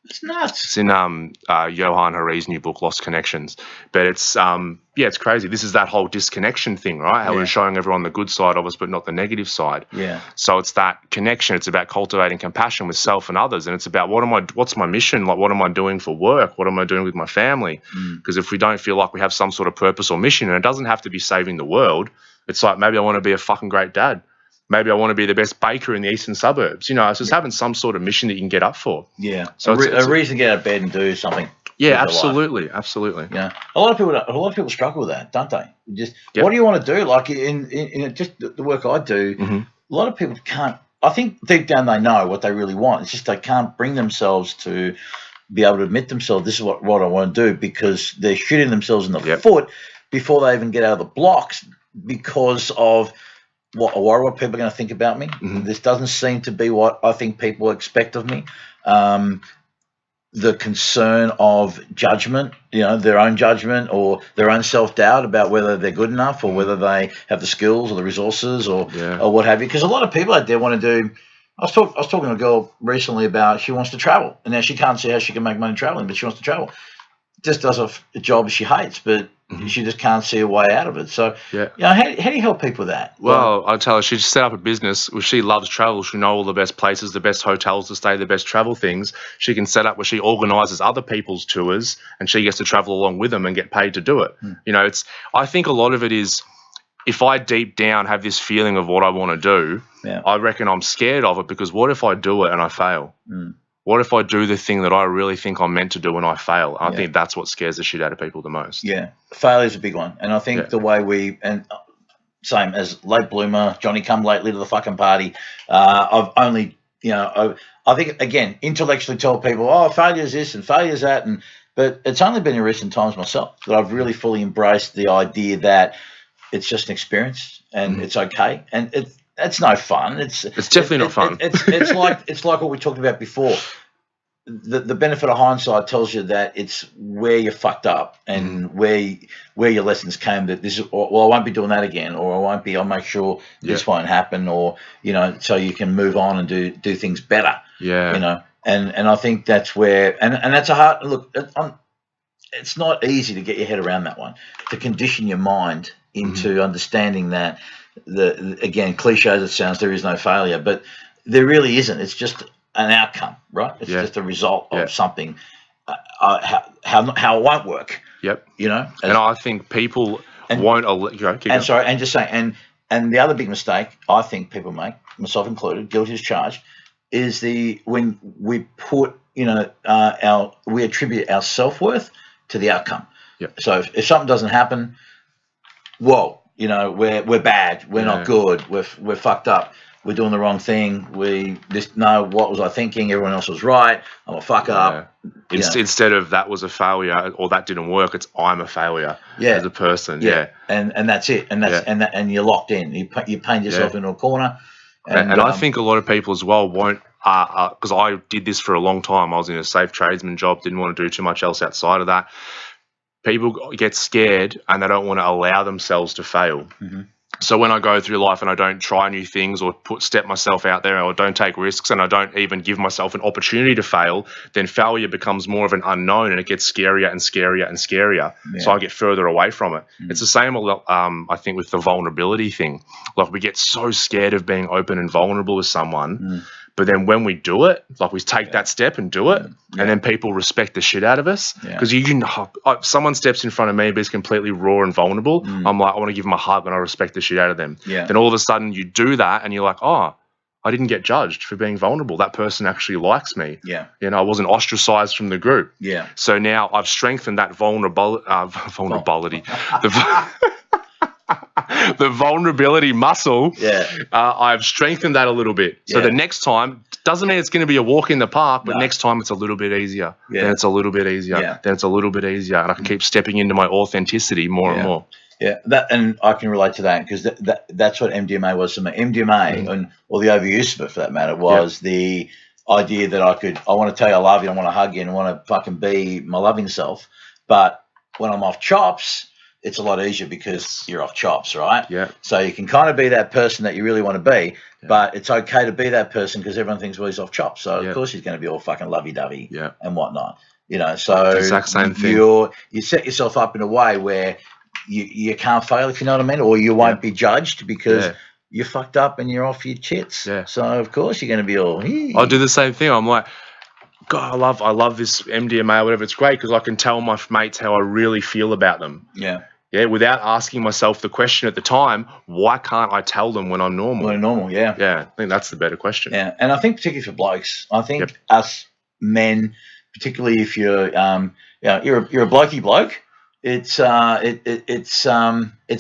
It's nuts. It's in Johan Hari's new book, Lost Connections. But it's it's crazy. This is that whole disconnection thing, right? How we're showing everyone the good side of us, but not the negative side. Yeah. So it's that connection. It's about cultivating compassion with self and others, and it's about what's my mission? Like, what am I doing for work? What am I doing with my family? Because if we don't feel like we have some sort of purpose or mission, and it doesn't have to be saving the world, it's like maybe I want to be a fucking great dad. Maybe I want to be the best baker in the eastern suburbs. You know, it's just having some sort of mission that you can get up for. Yeah. So a reason to get out of bed and do something. Yeah, absolutely, absolutely. Yeah. A lot of people struggle with that, don't they? Just what do you want to do? Like in just the work I do, a lot of people can't. I think deep down they know what they really want. It's just they can't bring themselves to be able to admit themselves, this is what I want to do, because they're shooting themselves in the foot before they even get out of the blocks because of what people are going to think about me. This doesn't seem to be what I think people expect of me. The concern of judgment, their own judgment or their own self-doubt about whether they're good enough or whether they have the skills or the resources or what have you. Because a lot of people out there want to do. I was talking to a girl recently about she wants to travel, and now she can't see how she can make money traveling, but she wants to travel. Just does a job she hates, but she just can't see a way out of it. So, how do you help people with that? Well, I tell her she set up a business. If she loves travel, she know all the best places, the best hotels to stay, the best travel things. She can set up where she organises other people's tours, and she gets to travel along with them and get paid to do it. I think a lot of it is, if I deep down have this feeling of what I want to do, I reckon I'm scared of it, because what if I do it and I fail? What if I do the thing that I really think I'm meant to do and I fail? I think that's what scares the shit out of people the most. Yeah, failure is a big one. And I think the way same as late bloomer, Johnny come lately to the fucking party, I've only, I think, again, intellectually tell people, oh, failure is this and failure is that. But it's only been in recent times myself that I've really fully embraced the idea that it's just an experience and it's okay. And it's no fun. It's definitely not fun. It's like what we talked about before. The benefit of hindsight tells you that it's where you fucked up and where your lessons came. That this is, I won't be doing that again, or I'll make sure this won't happen, or so you can move on and do things better. Yeah. And I think that's where and that's a hard look. It's not easy to get your head around that one, to condition your mind into understanding that. Again, cliche as it sounds, there is no failure, but there really isn't. It's just an outcome, right? It's just a result of something. How it won't work. Yep. And I think people won't. And the other big mistake I think people make, myself included, guilty as charged, is when we put we attribute our self-worth to the outcome. Yep. So if something doesn't happen, whoa. We're bad. We're not good. We're fucked up. We're doing the wrong thing. What was I thinking? Everyone else was right. I'm a fuck up. Instead of that was a failure or that didn't work, it's I'm a failure as a person. And that's it. And and you're locked in. You paint yourself into a corner. And I think a lot of people as well won't, because I did this for a long time. I was in a safe tradesman job. Didn't want to do too much else outside of that. People get scared and they don't want to allow themselves to fail. So when I go through life and I don't try new things or step myself out there or don't take risks and I don't even give myself an opportunity to fail, then failure becomes more of an unknown and it gets scarier and scarier and scarier. So I get further away from it. It's the same, I think, with the vulnerability thing. Like, we get so scared of being open and vulnerable with someone. But then when we do it, like, we take that step and do it, and then people respect the shit out of us. Because someone steps in front of me but is completely raw and vulnerable, I'm like, I want to give them a hug and I respect the shit out of them. Then all of a sudden you do that and you're like, oh, I didn't get judged for being vulnerable. That person actually likes me. I wasn't ostracized from the group. So now I've strengthened that vulnerability. The vulnerability muscle, I've strengthened that a little bit. So the next time, doesn't mean it's going to be a walk in the park, but next time it's a little bit easier. Then it's a little bit easier. Then it's a little bit easier. And I can keep stepping into my authenticity more and more. And I can relate to that, because that's what MDMA was to me. MDMA, or the overuse of it for that matter, was the idea that I want to tell you I love you, I want to hug you, and I want to fucking be my loving self. But when I'm off chops, it's a lot easier because you're off chops, right? Yeah. So you can kind of be that person that you really want to be, but it's okay to be that person because everyone thinks, well, he's off chops. So, of course, he's going to be all fucking lovey-dovey and whatnot. You know, so the exact same thing. You set yourself up in a way where you can't fail, if you know what I mean, or you won't be judged because you're fucked up and you're off your tits. Yeah. So, of course, you're going to be all... I'll do the same thing. I'm like... God, I love this MDMA or whatever. It's great because I can tell my mates how I really feel about them. Yeah. Yeah, without asking myself the question at the time, why can't I tell them when I'm normal? When I'm normal, yeah. Yeah, I think that's the better question. Yeah, and I think particularly for blokes, I think us men, particularly if you're you're a blokey bloke, it's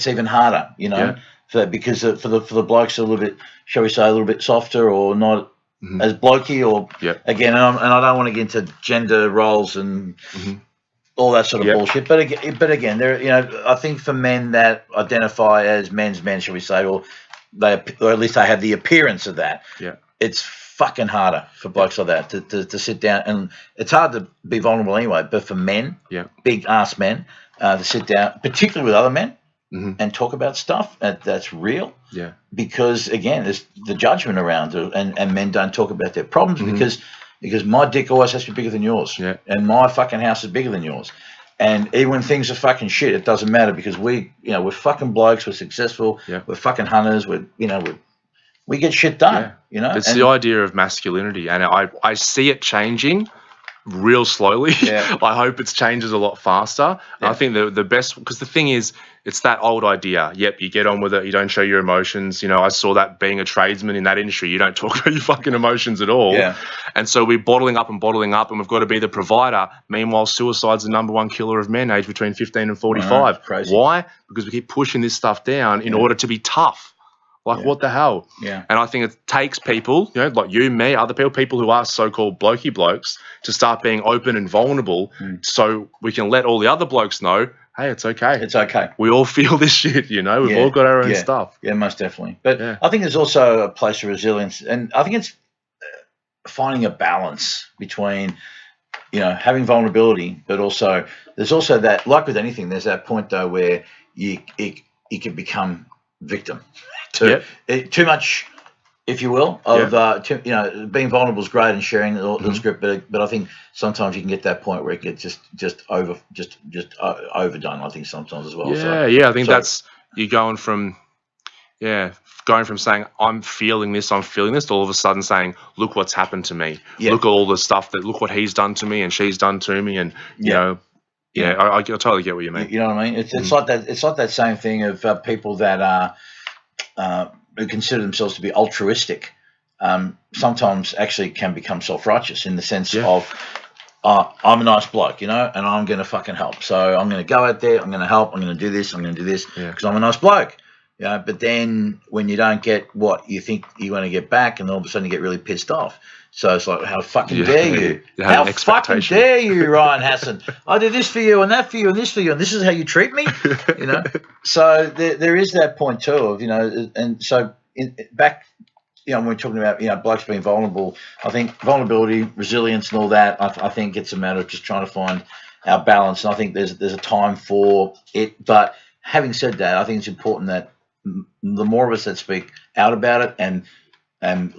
even harder, you know, because for the blokes a little bit, shall we say, a little bit softer or not as blokey, or again, and I don't want to get into gender roles and all that sort of bullshit. But again, there, you know, I think for men that identify as men's men, shall we say, or at least they have the appearance of that. Yeah, it's fucking harder for blokes like that to sit down, and it's hard to be vulnerable anyway. But for men, big ass men, to sit down, particularly with other men, and talk about stuff that's real. Yeah. Because again, there's the judgment around it, and men don't talk about their problems because my dick always has to be bigger than yours. Yeah. And my fucking house is bigger than yours. And even when things are fucking shit, it doesn't matter because we're fucking blokes, we're successful, we're fucking hunters, we get shit done. Yeah. You know? It's the idea of masculinity, and I see it changing real slowly. Yeah. I hope it changes a lot faster. Yeah. I think the best, because the thing is, it's that old idea. Yep, you get on with it. You don't show your emotions. You know, I saw that being a tradesman in that industry. You don't talk about your fucking emotions at all. Yeah. And so we're bottling up, and we've got to be the provider. Meanwhile, suicide's the #1 killer of men aged between 15 and 45. Crazy. Why? Because we keep pushing this stuff down in order to be tough. Like, what the hell? Yeah. And I think it takes people, you know, like you, me, other people who are so-called blokey blokes, to start being open and vulnerable so we can let all the other blokes know, hey, it's okay. It's okay. We all feel this shit, you know. We've all got our own stuff. Yeah, most definitely. But I think there's also a place of resilience. And I think it's finding a balance between, you know, having vulnerability, but also there's also that, like with anything, there's that point, though, where you can become victim. Too much, if you will, of you know, being vulnerable is great and sharing the script, but I think sometimes you can get that point where it gets just overdone. I think sometimes as well. I think that's you going from saying I'm feeling this, to all of a sudden saying, look what's happened to me. Look at all the stuff look what he's done to me and she's done to me, and you know. Yeah, I totally get what you mean. You know what I mean? It's like that. It's like that same thing of people that are. Who consider themselves to be altruistic, sometimes actually can become self-righteous in the sense of, I'm a nice bloke, you know, and I'm going to fucking help. So I'm going to go out there, I'm going to help, I'm going to do this, I'm going to do this because I'm a nice bloke. You know, but then when you don't get what you think you're going to get back, and all of a sudden you get really pissed off. So it's like, how fucking dare you? How fucking dare you, Ryan Hasson? I did this for you and that for you and this for you, and this is how you treat me? You know? So there is that point too of, you know, and so back, you know, when we're talking about, you know, blokes being vulnerable, I think vulnerability, resilience and all that, I think it's a matter of just trying to find our balance. And I think there's a time for it. But having said that, I think it's important that the more of us that speak out about it and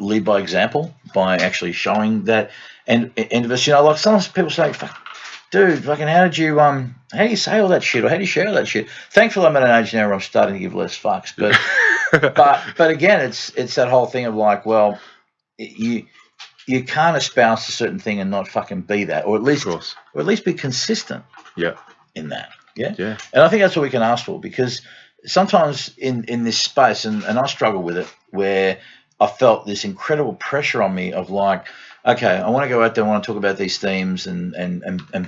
lead by example, by actually showing that, and of us, you know, like sometimes people say, fuck, dude, fucking, how do you say all that shit, or how do you share all that shit? Thankfully, I'm at an age now where I'm starting to give less fucks, but but again, it's that whole thing of like, well, you can't espouse a certain thing and not fucking be that, or at least be consistent. In that. And I think that's what we can ask for, because sometimes in this space, and I struggle with it, where I felt this incredible pressure on me of like, okay, I want to go out there, I want to talk about these themes and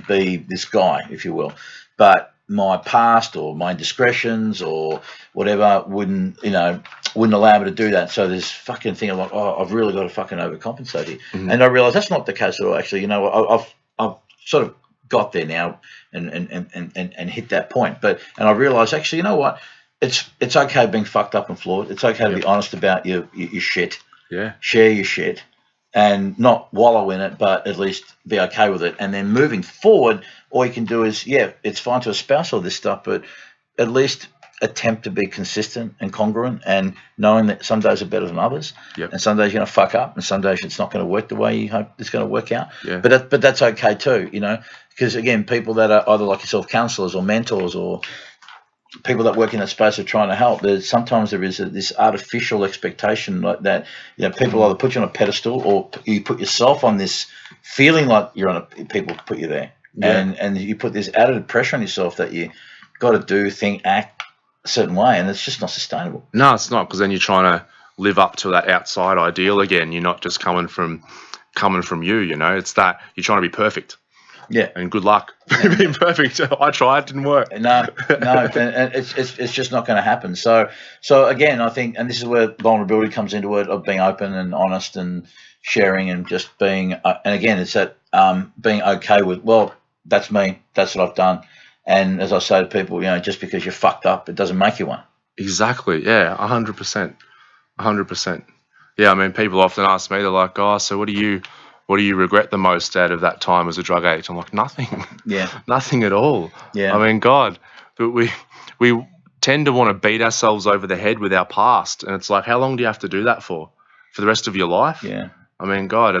be this guy, if you will. But my past or my indiscretions or whatever wouldn't allow me to do that. So this fucking thing of like, oh, I've really got to fucking overcompensate here. And I realized that's not the case at all, actually. You know, I've sort of got there now and hit that point. And I realized, actually, you know what? It's okay being fucked up and flawed. It's okay to be honest about your shit. Share your shit and not wallow in it, but at least be okay with it. And then moving forward, all you can do is, it's fine to espouse all this stuff, but at least attempt to be consistent and congruent, and knowing that some days are better than others, and some days you're going to fuck up, and some days it's not going to work the way you hope it's going to work out. But that's okay too, you know, because again, people that are either like yourself, counselors or mentors or people that work in that space of trying to help, sometimes there is this artificial expectation like that. You know, people either put you on a pedestal or you put yourself on this feeling like you're on people put you there, and you put this added pressure on yourself that you got to do, think, act a certain way, and it's just not sustainable. No, it's not, because then you're trying to live up to that outside ideal again. You're not just coming from you, you know. It's that you're trying to be perfect. Yeah, and good luck being perfect. I tried, it didn't work. No, and it's just not going to happen. So again, I think, and this is where vulnerability comes into it, of being open and honest and sharing and just being. And again, it's that being okay with, well, that's me, that's what I've done. And as I say to people, you know, just because you're fucked up, it doesn't make you one. Exactly. Yeah, 100%. 100%. Yeah, I mean, people often ask me, they're like, "Oh, so what do you regret the most out of that time as a drug addict?" I'm like, nothing. Yeah. Nothing at all. Yeah. I mean, God, but we tend to want to beat ourselves over the head with our past, and it's like, how long do you have to do that for? For the rest of your life? Yeah. I mean, God,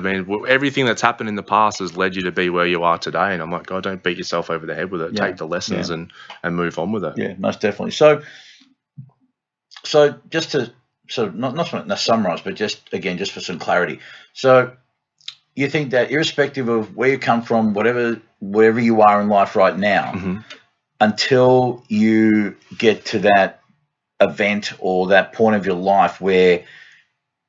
everything that's happened in the past has led you to be where you are today, and I'm like, God, don't beat yourself over the head with it. Yeah. Take the lessons and move on with it. Yeah, most definitely. So just to sort of not to summarize, but just for some clarity. So you think that irrespective of where you come from, wherever you are in life right now, until you get to that event or that point of your life where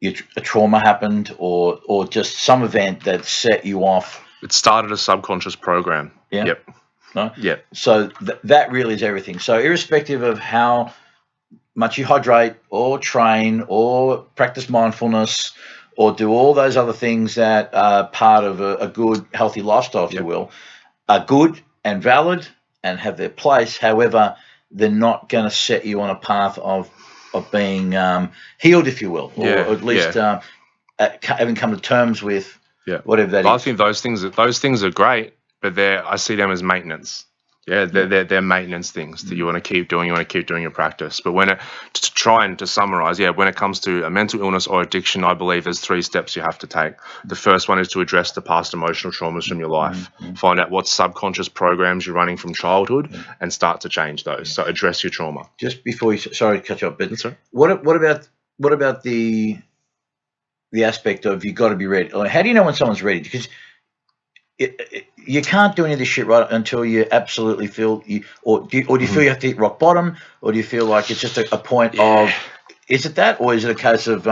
a trauma happened or just some event that set you off. It started a subconscious program. Yeah. Yep. No? Yep. So that really is everything. So irrespective of how much you hydrate or train or practice mindfulness or do all those other things that are part of a good, healthy lifestyle, if you will, are good and valid and have their place. However, they're not going to set you on a path of being healed, if you will, or at least having come to terms with whatever that is. I think those things are great, but I see them as maintenance. Yeah, they're maintenance things that you want to keep doing. You want to keep doing your practice. But to summarize, when it comes to a mental illness or addiction, I believe there's 3 steps you have to take. The first one is to address the past emotional traumas from your life. Find out what subconscious programs you're running from childhood and start to change those. So address your trauma. Just before you, sorry to cut you off, but that's right. What about the aspect of you got to be ready? How do you know when someone's ready? Because you can't do any of this shit right until you absolutely feel or do you feel you have to hit rock bottom, or do you feel like it's just a point of, is it that, or is it a case of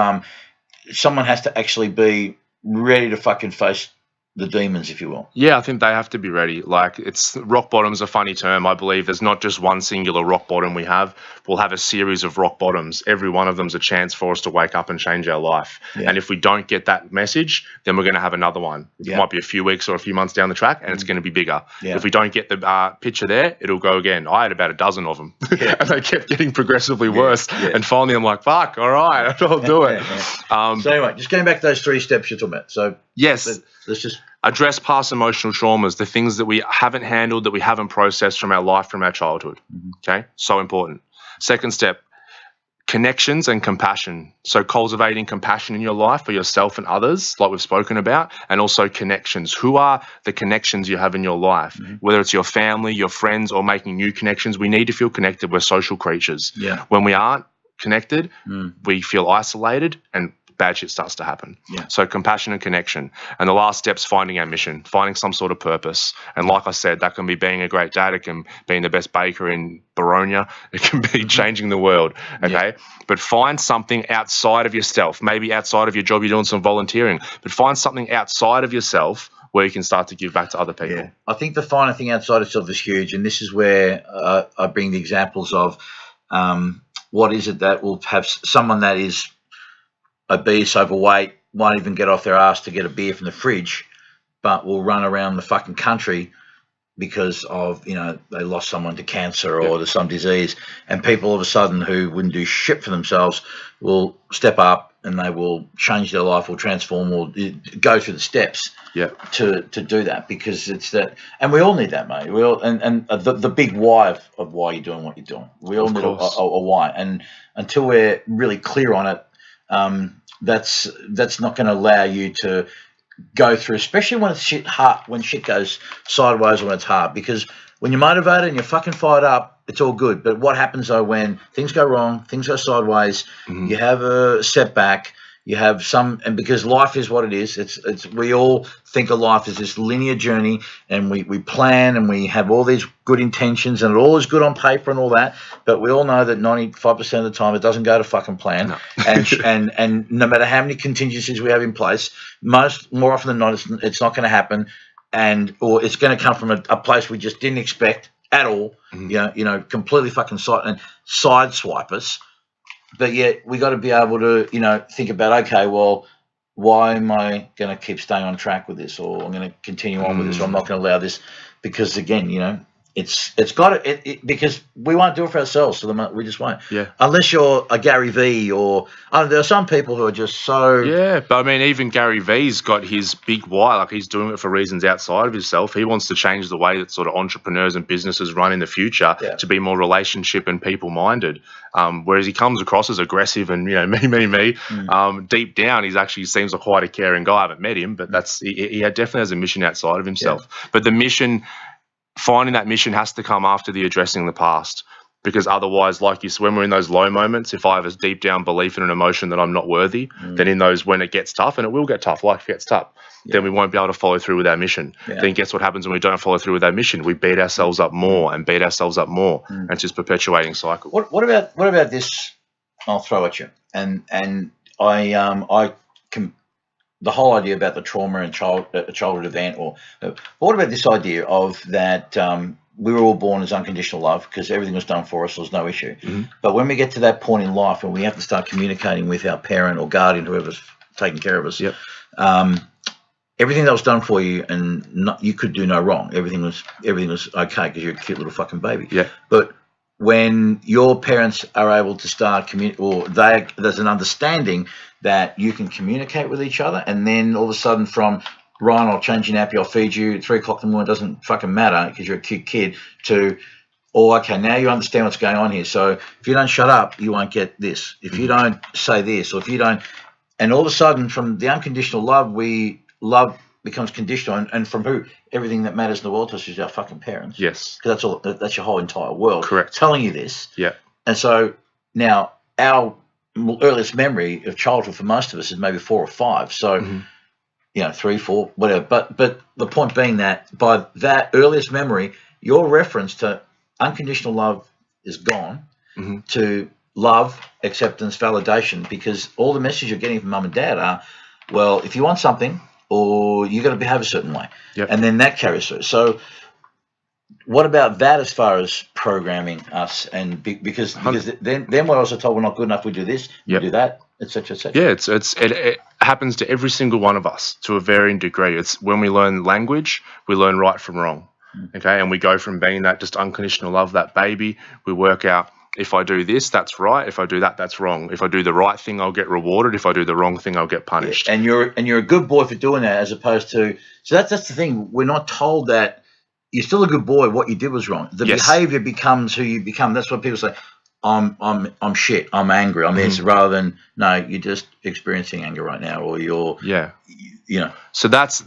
someone has to actually be ready to fucking face the demons, if you will? Yeah, I think they have to be ready. Like, rock bottom's a funny term. I believe there's not just one singular rock bottom we have. We'll have a series of rock bottoms. Every one of them's a chance for us to wake up and change our life. Yeah. And if we don't get that message, then we're going to have another one. It might be a few weeks or a few months down the track, and it's going to be bigger. Yeah. If we don't get the picture there, it'll go again. I had about a dozen of them, and they kept getting progressively worse. Yeah. And finally, I'm like, fuck, all right, I'll do it. So anyway, just going back to those 3 steps you're talking about. So yes. Let's just address past emotional traumas, the things that we haven't handled, that we haven't processed from our life, from our childhood. Okay, so important. Second step, connections and compassion. So cultivating compassion in your life for yourself and others, like we've spoken about, and also connections. Who are the connections you have in your life? Whether it's your family, your friends, or making new connections, we need to feel connected. We're social creatures. Yeah. When we aren't connected, we feel isolated and bad shit starts to happen. Yeah. So compassion and connection. And the last step's finding our mission, finding some sort of purpose. And like I said, that can be being a great dad. It can be the best baker in Baronia. It can be changing the world. Okay. Yeah. But find something outside of yourself, maybe outside of your job, you're doing some volunteering, but find something outside of yourself where you can start to give back to other people. Yeah. I think the finding thing outside of yourself is huge. And this is where I bring the examples of what is it that will have someone that is obese, overweight, won't even get off their ass to get a beer from the fridge, but will run around the fucking country because of, they lost someone to cancer or to some disease, and people all of a sudden who wouldn't do shit for themselves will step up and they will change their life or transform or go through the steps to do that, because it's that, and we all need that, mate. We all, and the big why of why you're doing what you're doing. We all need a why, and until we're really clear on it, that's not going to allow you to go through, especially when it's when shit goes sideways or when it's hard. Because when you're motivated and you're fucking fired up, it's all good. But what happens though when things go wrong, things go sideways, you have a setback, you have and because life is what it is. It's we all think of life as this linear journey, and we plan and we have all these good intentions and it all is good on paper and all that. But we all know that 95% of the time it doesn't go to fucking plan. No. and no matter how many contingencies we have in place, more often than not, it's not going to happen, or it's going to come from a place we just didn't expect at all. Completely fucking sideswipe us. But yet we got to be able to, think about, okay, well, why am I going to keep staying on track with this, or I'm going to continue on with this, or I'm not going to allow this, because again, it's got to, because we won't do it for ourselves, so we just won't. Yeah. Unless you're a Gary Vee, or there are some people who are just so. Yeah, but I mean, even Gary Vee's got his big why. Like, he's doing it for reasons outside of himself. He wants to change the way that sort of entrepreneurs and businesses run in the future to be more relationship and people minded. Whereas he comes across as aggressive and me. Deep down, he's actually seems like quite a caring guy. I haven't met him, but he definitely has a mission outside of himself. Yeah. But the mission. Finding that mission has to come after the addressing the past, because otherwise, like you said, when we're in those low moments, if I have a deep down belief in an emotion that I'm not worthy, then in those, when it gets tough, and it will get tough, life gets tough, then we won't be able to follow through with our mission. Then guess what happens when we don't follow through with our mission? We beat ourselves up more and beat ourselves up more, and it's just perpetuating cycle. What about this? I'll throw at you, and I can. The whole idea about the trauma and childhood event, but what about this idea of that we were all born as unconditional love because everything was done for us, so there's no issue. But when we get to that point in life and we have to start communicating with our parent or guardian, whoever's taking care of us, everything that was done for you, and you could do no wrong. Everything was okay because you're a cute little fucking baby. Yeah. But when your parents are able to start there's an understanding that you can communicate with each other, and then all of a sudden from Ryan, I'll change your nappy, I'll feed you at 3 o'clock in the morning, it doesn't fucking matter because you're a cute kid, to, okay, now you understand what's going on here. So if you don't shut up, you won't get this. If you don't say this, or if you don't, and all of a sudden from the unconditional love becomes conditional, and from who? Everything that matters in the world to us is our fucking parents. Yes. Because that's your whole entire world. Correct. Telling you this. Yeah. And so now our earliest memory of childhood for most of us is maybe 4 or 5. So, 3, 4, whatever. But the point being that by that earliest memory, your reference to unconditional love is gone to love, acceptance, validation, because all the messages you're getting from mum and dad are, well, if you want something, or you got to behave a certain way, and then that carries through. So, what about that as far as programming us? And because then we're also told we're not good enough. We do this, we do that, etc., etc. Yeah, it happens to every single one of us to a varying degree. It's when we learn language, we learn right from wrong. Okay, and we go from being that just unconditional love, that baby. We work out, if I do this, that's right. If I do that, that's wrong. If I do the right thing, I'll get rewarded. If I do the wrong thing, I'll get punished. Yeah. And you're a good boy for doing that, as opposed to. So that's the thing. We're not told that you're still a good boy. What you did was wrong. The behavior becomes who you become. That's what people say. I'm shit. I'm angry. I'm this. Rather than, no, you're just experiencing anger right now, or you're. Yeah. So that's.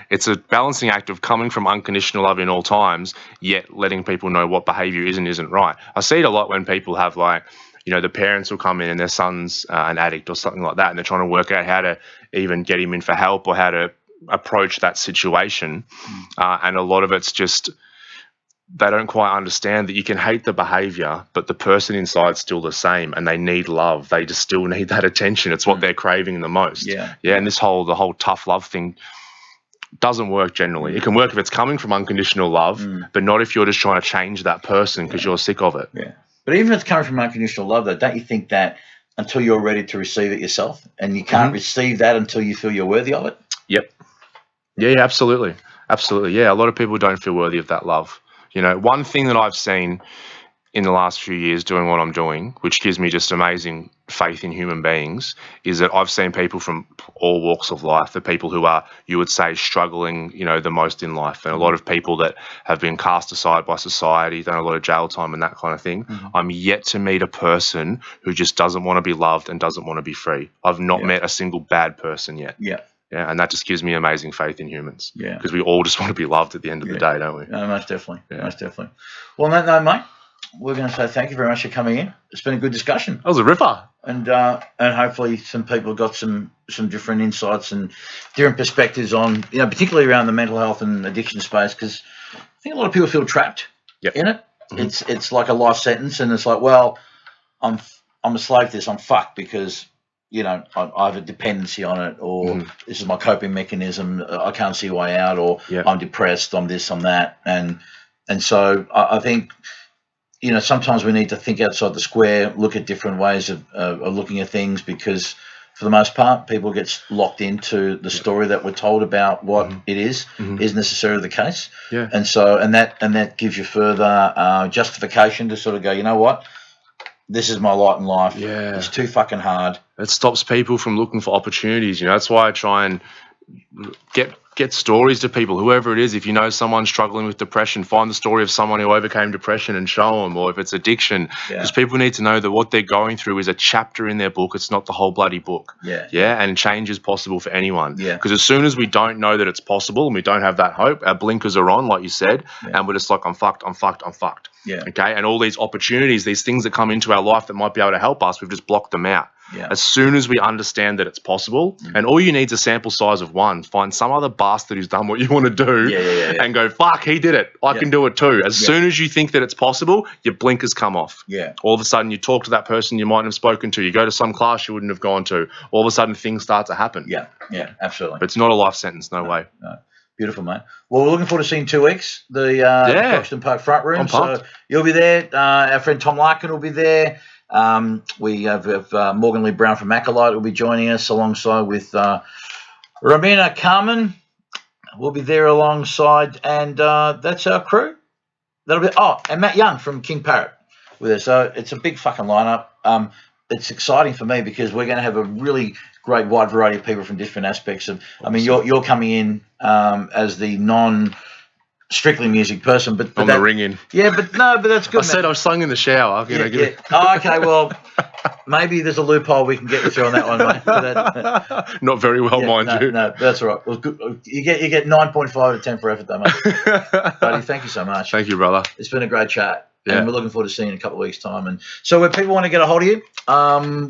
It's a balancing act of coming from unconditional love in all times, yet letting people know what behavior is and isn't right. I see it a lot when people have, like, the parents will come in and their son's an addict or something like that, and they're trying to work out how to even get him in for help or how to approach that situation. And a lot of it's just they don't quite understand that you can hate the behavior, but the person inside's still the same, and they need love. They just still need that attention. It's what they're craving the most. Yeah. And the whole tough love thing doesn't work generally. It can work if it's coming from unconditional love, but not if you're just trying to change that person because you're sick of it. Yeah. But even if it's coming from unconditional love, though, don't you think that until you're ready to receive it yourself, and you can't receive that until you feel you're worthy of it? Yep. Yeah, absolutely. Absolutely, yeah. A lot of people don't feel worthy of that love. You know, one thing that I've seen in the last few years doing what I'm doing, which gives me just amazing faith in human beings, is that I've seen people from all walks of life, the people who are, you would say, struggling, you know, the most in life, and a lot of people that have been cast aside by society, done a lot of jail time and that kind of thing. I'm yet to meet a person who just doesn't want to be loved and doesn't want to be free. I've not met a single bad person yet. Yeah, and that just gives me amazing faith in humans. Yeah, because we all just want to be loved at the end of the day, don't we? No, most definitely. Yeah. Most definitely. Well, on that note, mate, we're going to say thank you very much for coming in. It's been a good discussion. That was a ripper. And hopefully some people got some different insights and different perspectives on, you know, particularly around the mental health and addiction space, because I think a lot of people feel trapped in it. It's like a life sentence, and it's like, well, I'm a slave to this. I'm fucked because, you know, I have a dependency on it, or this is my coping mechanism. I can't see a way out, or I'm depressed. I'm this, I'm that, and so I think, you know, sometimes we need to think outside the square, look at different ways of looking at things, because for the most part, people get locked into the story that we're told about what it is necessarily the case. Yeah. And so, and that gives you further justification to sort of go, you know what, this is my lot in life. Yeah. It's too fucking hard. It stops people from looking for opportunities. You know, that's why I try and get stories to people, whoever it is. If you know someone struggling with depression, find the story of someone who overcame depression and show them. Or if it's addiction, because people need to know that what they're going through is a chapter in their book. It's not the whole bloody book. And change is possible for anyone. Because as soon as we don't know that it's possible and we don't have that hope, our blinkers are on, like you said, and we're just like, I'm fucked, I'm fucked, I'm fucked. Okay, and all these opportunities, these things that come into our life that might be able to help us, we've just blocked them out. As soon as we understand that it's possible, and all you need is a sample size of one, find some other bastard who's done what you want to do and go, fuck, he did it. I can do it too. As soon as you think that it's possible, your blinkers come off. All of a sudden you talk to that person you mightn't have spoken to. You go to some class you wouldn't have gone to. All of a sudden things start to happen. Yeah, absolutely. But it's not a life sentence, no way. No. Beautiful, mate. Well, we're looking forward to seeing 2 weeks, the Croxton Park front room. So you'll be there. Our friend Tom Larkin will be there. We have Morgan Lee Brown from Acolyte will be joining us, alongside with Romina Carmen will be there alongside, and that's our crew. That'll be and Matt Young from King Parrot with us. So it's a big fucking lineup. It's exciting for me because we're going to have a really great wide variety of people from different aspects of. I mean, you're coming in as the strictly music person, but on the ring-in. Yeah, but that's good. I said I was sung in the shower. Oh, okay, well, maybe there's a loophole we can get you through on that one, mate. Not very well, mind you. No, that's all right. Well, good. You get 9.5 out of 10 for effort, though, mate. Buddy, thank you so much. Thank you, brother. It's been a great chat. And we're looking forward to seeing you in a couple of weeks' time. And so, when people want to get a hold of you,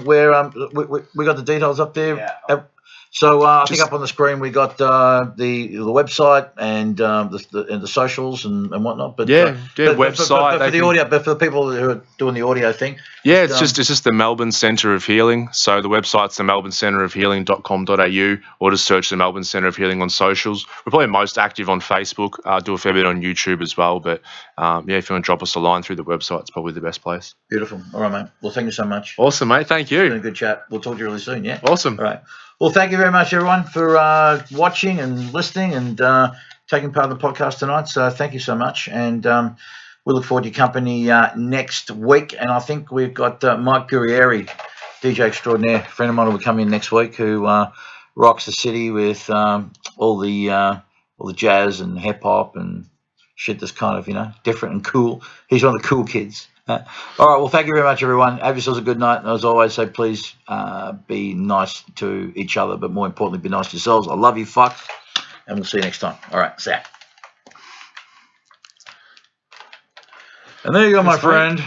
we got the details up there. Yeah. So I think up on the screen we got the website and the socials and whatnot. But website. But for the audio, but for the people who are doing the audio thing. Yeah, it's just the Melbourne Centre of Healing. So the website's the melbournecenterofhealing.com.au, or just search the Melbourne Centre of Healing on socials. We're probably most active on Facebook. Do a fair bit on YouTube as well. But if you want to drop us a line through the website, it's probably the best place. Beautiful. All right, mate. Well, thank you so much. Awesome, mate. Thank you. It's been a good chat. We'll talk to you really soon. Yeah. Awesome. All right. Well, thank you very much, everyone, for watching and listening and taking part in the podcast tonight. So thank you so much. And we look forward to your company next week. And I think we've got Mike Gurrieri, DJ extraordinaire, a friend of mine, will be coming in next week, who rocks the city with all the jazz and hip-hop and shit that's kind of, different and cool. He's one of the cool kids. All right, well, thank you very much, everyone. Have yourselves a good night. And as always, say please be nice to each other, but more importantly, be nice to yourselves. I love you, fuck, and we'll see you next time. All right, see ya. And there you go, my friend.